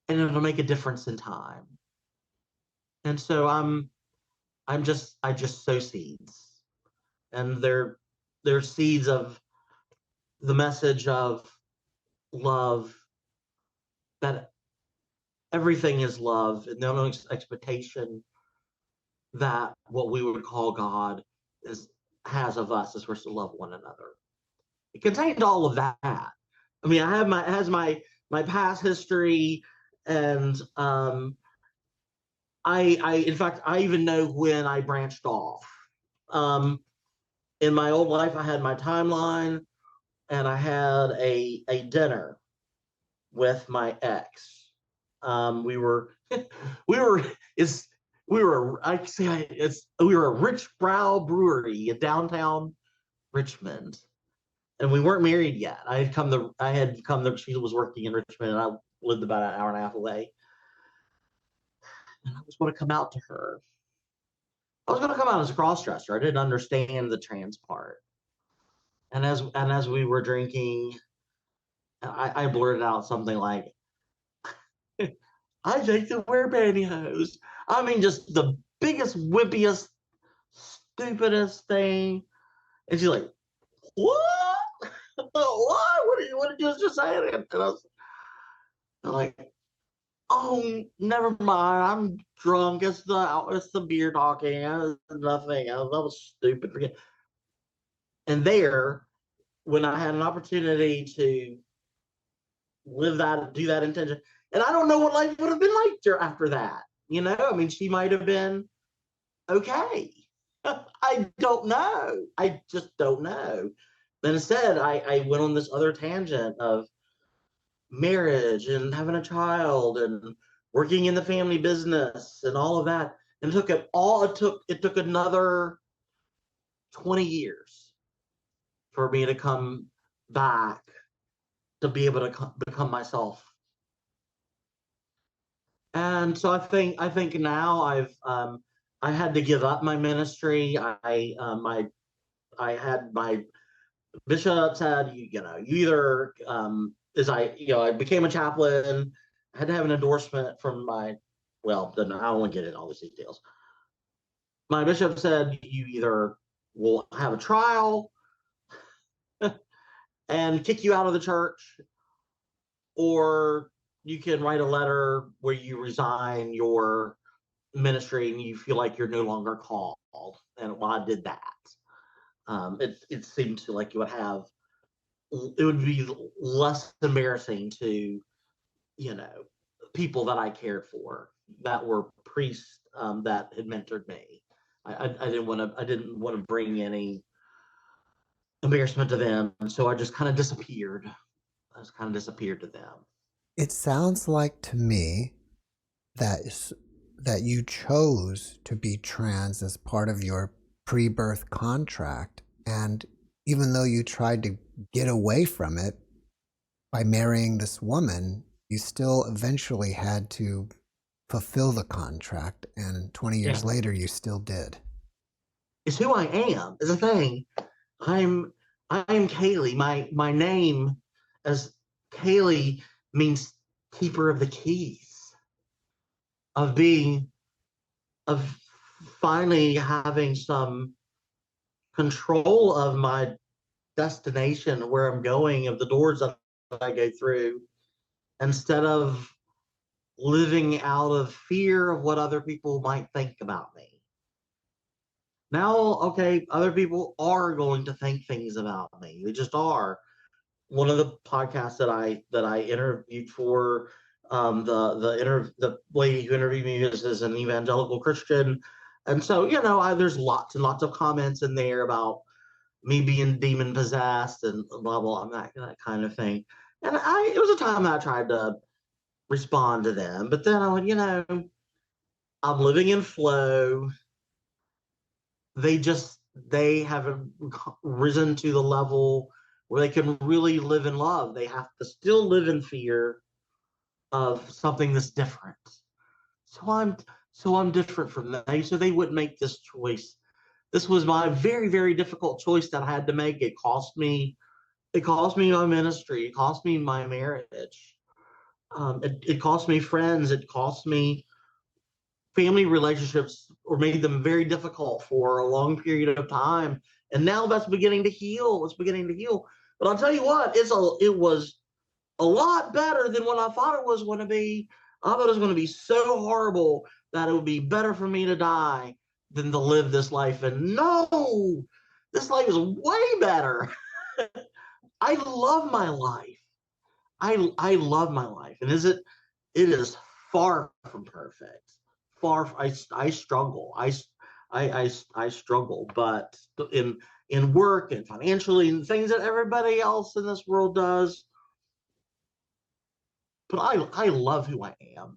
and it'll make a difference in time. And so I just sow seeds, and they're seeds of the message of love, that everything is love, and no expectation that what we would call God has of us is we're to love one another. It contained all of that. I mean, it has my past history, and I in fact I even know when I branched off. In my old life, I had my timeline, and I had a dinner with my ex. We were we were is we were I say it's we were a Rich Brow Brewery in downtown Richmond, and we weren't married yet. I had come to she was working in Richmond, and I lived about an hour and a half away, and I was going to come out to her. I was going to come out as a cross-dresser. I didn't understand the trans part, and as we were drinking, I blurted out something like, I think to wear pantyhose. I mean, just the biggest, wimpiest, stupidest thing. And she's like, what? What? What did you just say? And I'm like, oh, never mind. I'm drunk. It's the beer talking. It's nothing. That was stupid. Forget. And there, when I had an opportunity to do that intention, and I don't know what life would have been like after that. I mean, she might have been okay. I don't know. I just don't know. But instead, I went on this other tangent of marriage and having a child and working in the family business and all of that. And it took another 20 years for me to come back to be able to become myself. And so I think now I had to give up my ministry. I had my bishop said, you either I became a chaplain. I had to have an endorsement from I don't want to get into all these details. My bishop said, you either will have a trial and kick you out of the church, or you can write a letter where you resign your ministry and you feel like you're no longer called. And I did that. It seemed to like it would be less embarrassing to, people that I cared for, that were priests that had mentored me. I didn't want to bring any embarrassment to them, and so I just kind of disappeared. I just kind of disappeared to them. It sounds like to me that you chose to be trans as part of your pre-birth contract, and even though you tried to get away from it by marrying this woman, you still eventually had to fulfill the contract, and 20 years later you still did. It's who I am is the thing. I'm Kailey. My name as Kailey means keeper of the keys, of finally having some control of my destination, where I'm going, of the doors that I go through, instead of living out of fear of what other people might think about me. Now, okay, other people are going to think things about me. They just are. One of the podcasts that I interviewed for, the lady who interviewed me is an evangelical Christian, and so there's lots and lots of comments in there about me being demon possessed and blah blah, that kind of thing. And it was a time that I tried to respond to them, but then I went, I'm living in flow. They haven't risen to the level where they can really live in love. They have to still live in fear of something that's different. So I'm different from them. So they wouldn't make this choice. This was my very, very difficult choice that I had to make. It cost me It cost me my ministry. It cost me my marriage. It cost me friends. It cost me family relationships, or made them very difficult for a long period of time. And now that's beginning to heal. It's beginning to heal. But I'll tell you what, it was a lot better than what I thought it was going to be. I thought it was going to be so horrible that it would be better for me to die than to live this life. And no, this life is way better. I love my life. I love my life. And it is far from perfect. I struggle. I struggle, but in work and financially and things that everybody else in this world does. But I love who I am,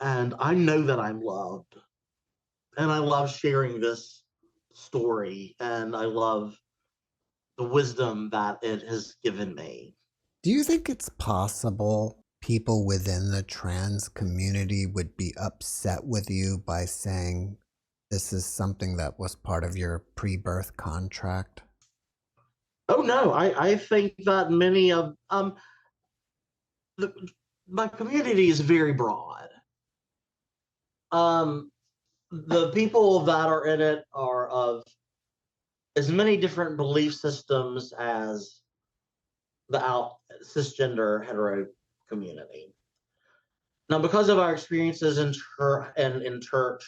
and I know that I'm loved, and I love sharing this story, and I love the wisdom that it has given me. Do you think it's possible people within the trans community would be upset with you by saying this is something that was part of your pre-birth contract? Oh no, I think that many of my community is very broad. The people that are in it are of as many different belief systems as the cisgender hetero community. Now, because of our experiences in church,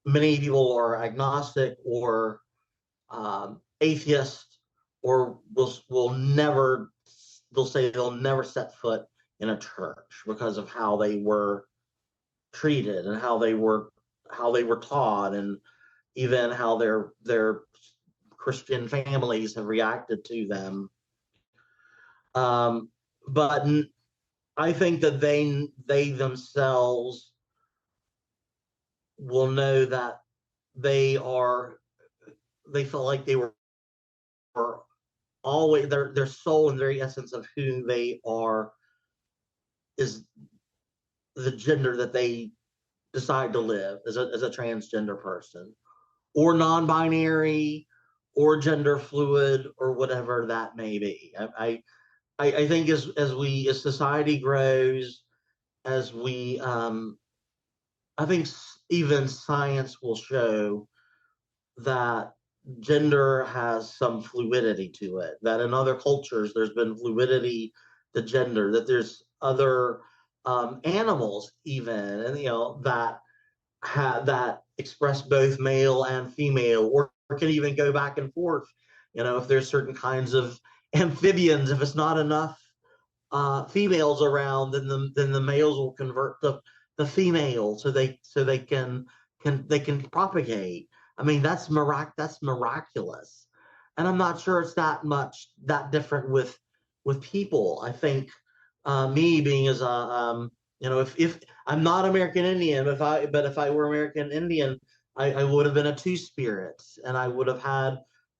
many people are agnostic or atheist, or they'll say they'll never set foot in a church because of how they were treated and how they were taught, and even how their Christian families have reacted to them. But I think that they themselves will know that they feel like they were always, their soul and very essence of who they are is the gender that they decide to live as a transgender person, or non-binary, or gender fluid, or whatever that may be. I think as society grows, as we I think even science will show that gender has some fluidity to it, that in other cultures there's been fluidity to gender, that there's other animals even, and that express both male and female, or can even go back and forth. If there's certain kinds of amphibians, if it's not enough females around, then the males will convert the female so they can propagate. I mean, that's miraculous, and I'm not sure it's that different with people. I think me being as a if I'm not American Indian, if I were American Indian, I would have been a two-spirit, and I would have had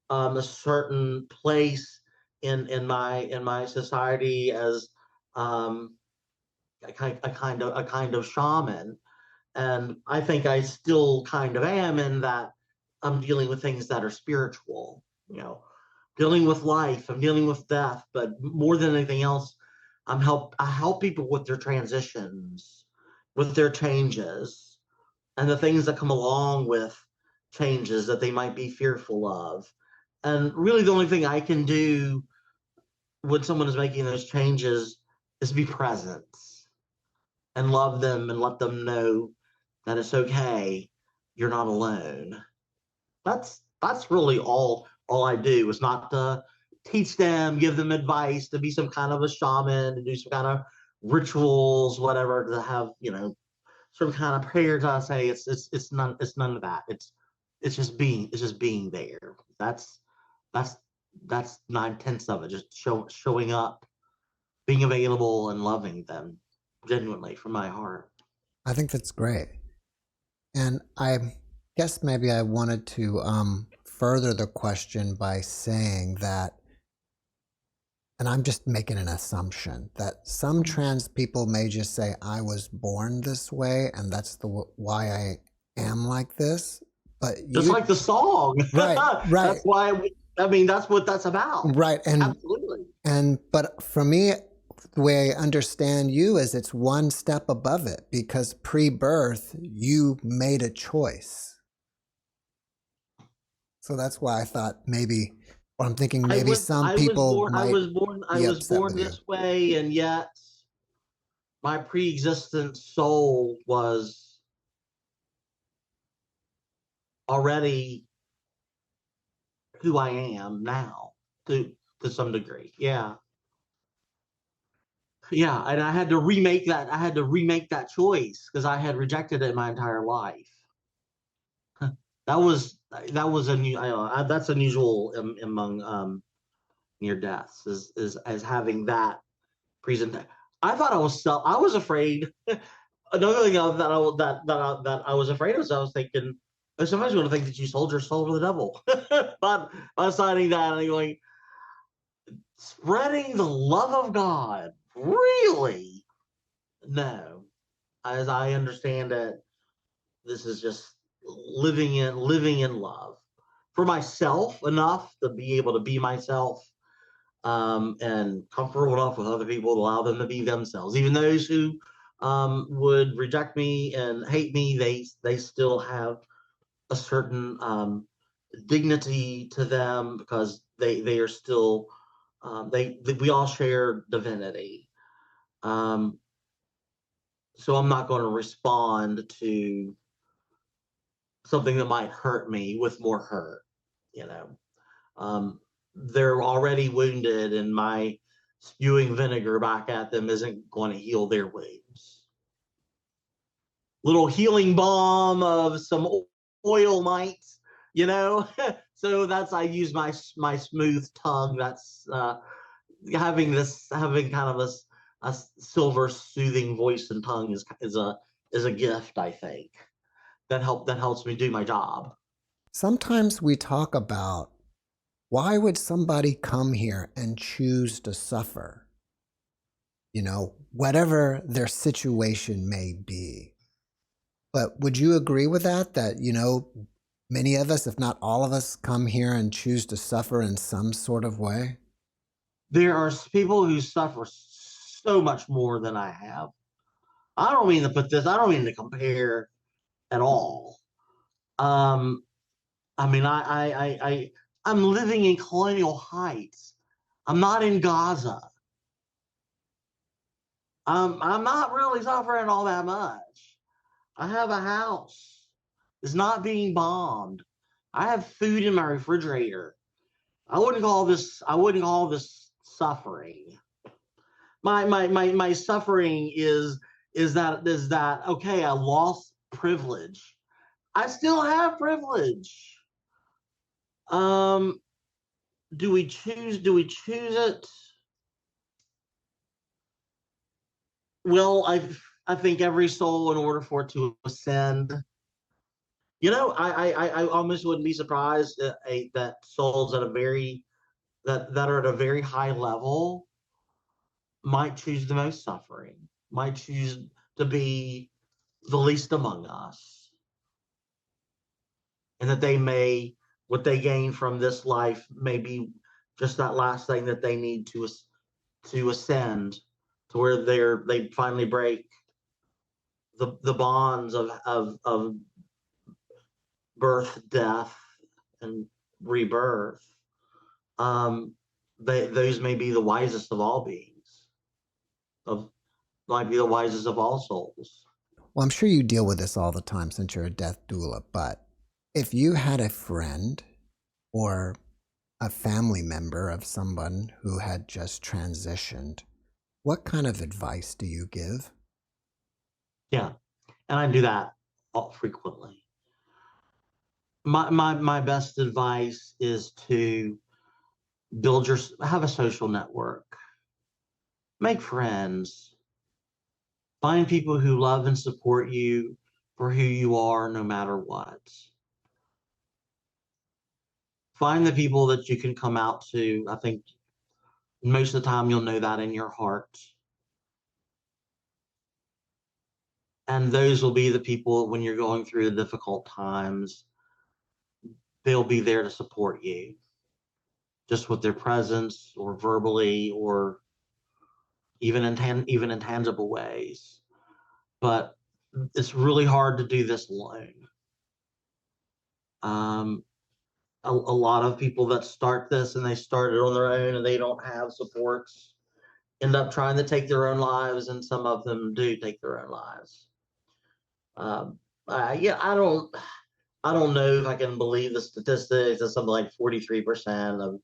a certain place in my society as a kind of shaman. And I think I still kind of am, in that I'm dealing with things that are spiritual, dealing with life, I'm dealing with death, but more than anything else, I help people with their transitions, with their changes, and the things that come along with changes that they might be fearful of. And really the only thing I can do when someone is making those changes is be present and love them and let them know that it's okay. You're not alone. That's really all I do, is not to teach them, give them advice, to be some kind of a shaman, to do some kind of rituals, whatever, to have, some kind of prayer to say. It's none of that. It's just being there. That's 9/10 of it. Just showing up, being available, and loving them genuinely from my heart. I think that's great. And I guess maybe I wanted to further the question by saying that, and I'm just making an assumption, that some trans people may just say, I was born this way, and that's why I am like this. But just like the song. Right. That's why I mean, that's what that's about. Right. Absolutely. But for me, the way I understand you is it's one step above it, because pre-birth, you made a choice. So that's why I thought maybe, or I'm thinking maybe some people might be was upset born with you. this way, and yet my pre-existent soul was already who I am now, to some degree. Yeah. Yeah, and I had to remake that. I had to remake that choice because I had rejected it my entire life. That was a new. That's unusual among near deaths, is having that present. I thought I was I was afraid. Another thing that I was afraid of is I was thinking, oh, somebody's going to think that you sold your soul to the devil. But I was signing that and going, spreading the love of God, really? No. As I understand it, this is just living in love for myself enough to be able to be myself, and comfortable enough with other people to allow them to be themselves. Even those who would reject me and hate me, they still have a certain dignity to them because they are still we all share divinity. So I'm not going to respond to something that might hurt me with more hurt. You know, they're already wounded, and my spewing vinegar back at them isn't going to heal their wounds. Little healing balm of some oil might, you know. So that's, I use my smooth tongue. That's having kind of a silver soothing voice and tongue is a gift, I think, that helps me do my job. Sometimes we talk about, why would somebody come here and choose to suffer? You know, whatever their situation may be. But would you agree with that? That, you know, many of us, if not all of us, come here and choose to suffer in some sort of way? There are people who suffer so much more than I have. I don't mean to compare at all. Um, I mean, I'm living in Colonial Heights. I'm not in Gaza. I'm not really suffering all that much. I have a house. It's not being bombed. I have food in my refrigerator. I wouldn't call this suffering. My suffering is that okay, I lost privilege. I still have privilege. Um, do we choose it? Well, I think every soul, in order for it to ascend, you know, I almost wouldn't be surprised that souls at a very that are at a very high level might choose the most suffering, might choose to be the least among us, and that what they gain from this life may be just that last thing that they need to ascend to where they finally break the bonds of birth, death, and rebirth. Those may be the wisest of all beings, of might be the wisest of all souls. Well, I'm sure you deal with this all the time since you're a death doula, but if you had a friend or a family member of someone who had just transitioned, what kind of advice do you give? Yeah, and I do that frequently. My best advice is to have a social network, make friends, find people who love and support you for who you are, no matter what. Find the people that you can come out to. I think most of the time you'll know that in your heart. And those will be the people, when you're going through the difficult times, they'll be there to support you. just with their presence or verbally or even in tangible ways. But it's really hard to do this alone. A lot of people that start this and they start it on their own and they don't have supports end up trying to take their own lives, and some of them do take their own lives. Yeah, I don't know if I can believe the statistics. It's something like 43% of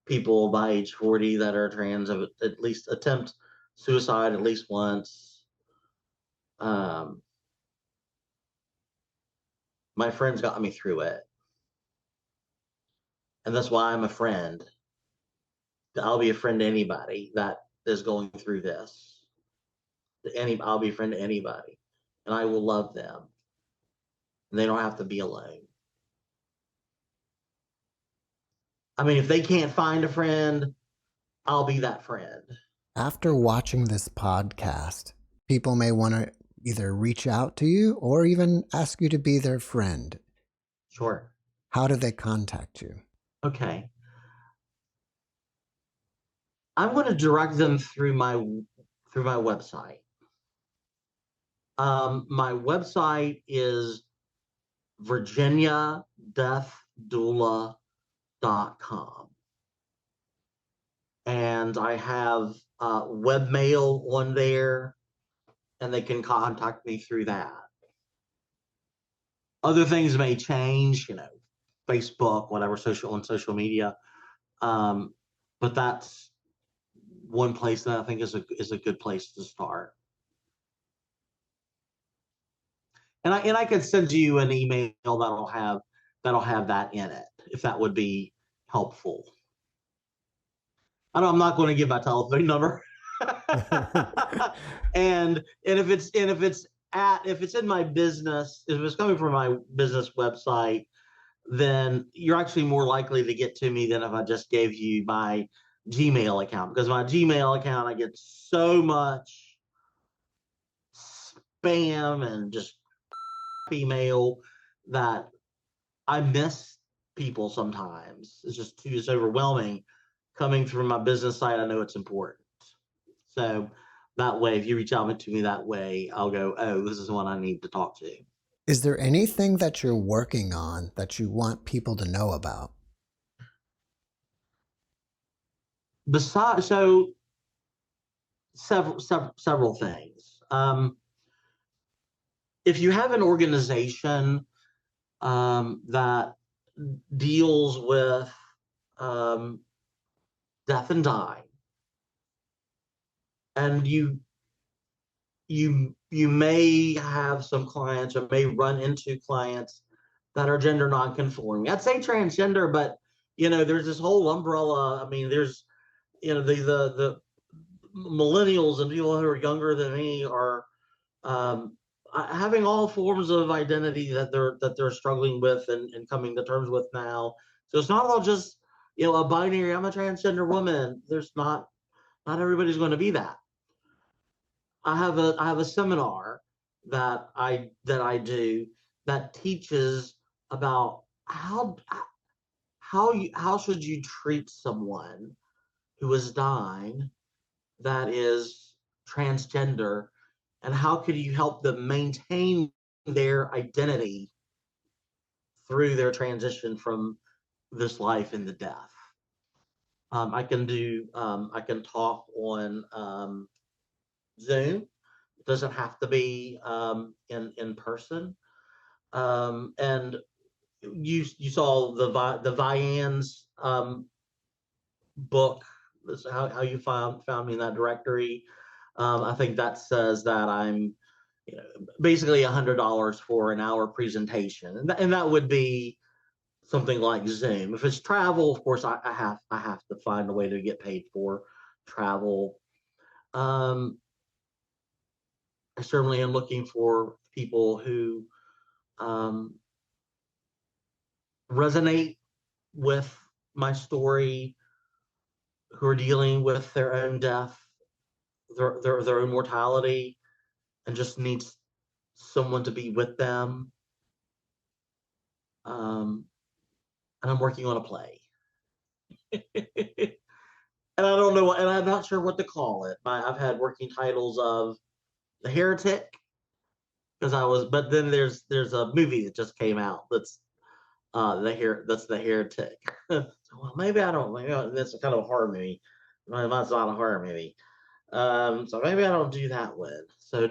people by age 40 that are trans have at least attempt suicide at least once. My friends got me through it, and that's why I'm a friend. I'll be a friend to anybody that is going through this. I'll be a friend to anybody, and I will love them, and they don't have to be alone. I mean, if they can't find a friend, I'll be that friend. After watching this podcast, people may want to either reach out to you or even ask you to be their friend. Sure. How do they contact you? Okay. I'm going to direct them through my website. My website is virginiadeathdoula.com. And I have webmail on there, and they can contact me through that. Other things may change, Facebook, whatever, social media. But that's one place that I think is a good place to start. And I could send you an email that'll have that in it, if that would be helpful. I'm not going to give my telephone number. and if it's in my business, if it's coming from my business website, then you're actually more likely to get to me than if I just gave you my Gmail account, because my Gmail account, I get so much spam and just email that I miss people sometimes. It's overwhelming. Coming from my business site, I know it's important. So that way, if you reach out to me that way, I'll go, oh, this is one I need to talk to. Is there anything that you're working on that you want people to know about? So several things. If you have an organization that deals with death and dying, and you may have some clients or may run into clients that are gender nonconforming. I'd say transgender, but there's this whole umbrella. I mean, there's the millennials and people who are younger than me are having all forms of identity that they're struggling with and coming to terms with now. So it's not all just a binary. I'm a transgender woman. There's not everybody's going to be that. I have a seminar that I do that teaches about how should you treat someone who is dying that is transgender, and how could you help them maintain their identity through their transition from this life into death. I can talk on Zoom. It doesn't have to be in person. And you saw the Vian's book. This is how you found me in that directory. I think that says that I'm basically $100 for an hour presentation, and that would be something like Zoom. If it's travel, of course, I have to find a way to get paid for travel. I certainly am looking for people who resonate with my story, who are dealing with their own death, their own mortality, and just needs someone to be with them. And I'm working on a play. And I don't know, and I'm not sure what to call it. I've had working titles of the heretic, but then there's a movie that just came out that's the heretic. So, well, maybe I don't. Maybe that's kind of a horror movie. That's not a horror movie. So maybe I don't do that one. So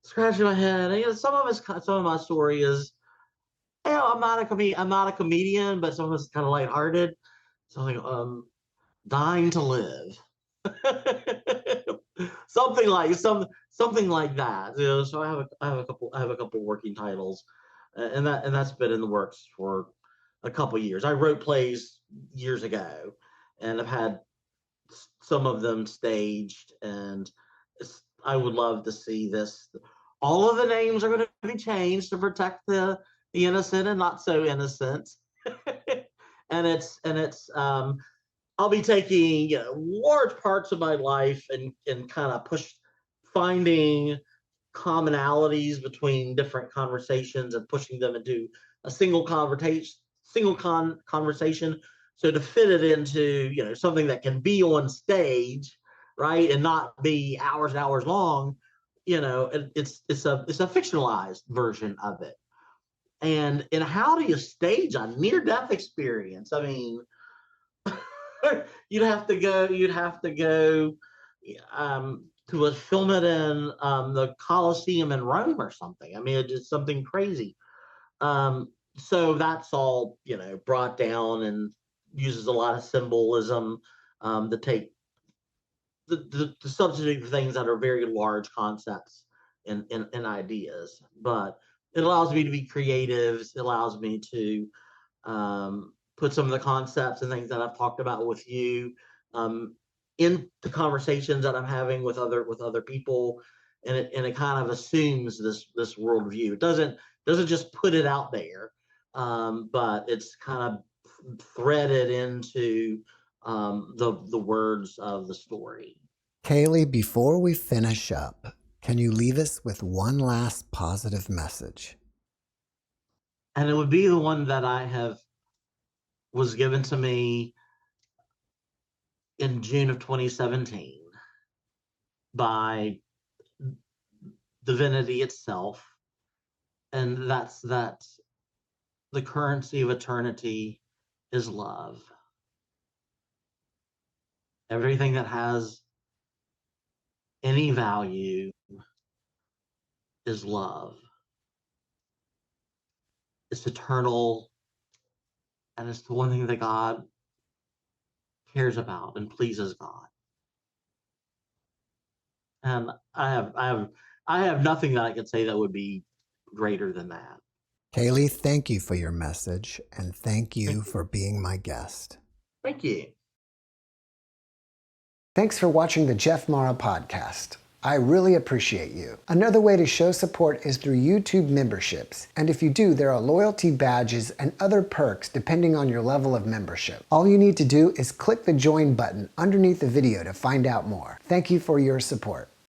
scratching my head. And, some of my story is, I'm not a comedian, but some of it's kind of lighthearted. So like, dying to live. something like that. So I have a couple working titles, and that's been in the works for a couple years. I wrote plays years ago, and I've had some of them staged, and I would love to see this. All of the names are going to be changed to protect the innocent and not so innocent. and it's I'll be taking large parts of my life and kind of finding commonalities between different conversations and pushing them into a single conversation. So to fit it into something that can be on stage, right, and not be hours and hours long, it's a fictionalized version of it. And how do you stage a near-death experience? I mean, you'd have to go to film it in the Colosseum in Rome or something. I mean, it's just something crazy. So that's all brought down and uses a lot of symbolism to take the substitute for things that are very large concepts and ideas. But it allows me to be creative. It allows me to put some of the concepts and things that I've talked about with you into conversations that I'm having with other people, and it kind of assumes this worldview. It doesn't just put it out there, but it's kind of threaded into the words of the story. Kailey, before we finish up, can you leave us with one last positive message? And it would be the one that was given to me in June of 2017 by divinity itself, and that's that the currency of eternity is love. Everything that has any value is love. It's eternal, and it's the one thing that God cares about and pleases God. And I have nothing that I could say that would be greater than that. Kailey, thank you for your message, and thank you for being my guest. Thank you. Thanks for watching the JeffMara podcast. I really appreciate you. Another way to show support is through YouTube memberships. And if you do, there are loyalty badges and other perks depending on your level of membership. All you need to do is click the join button underneath the video to find out more. Thank you for your support.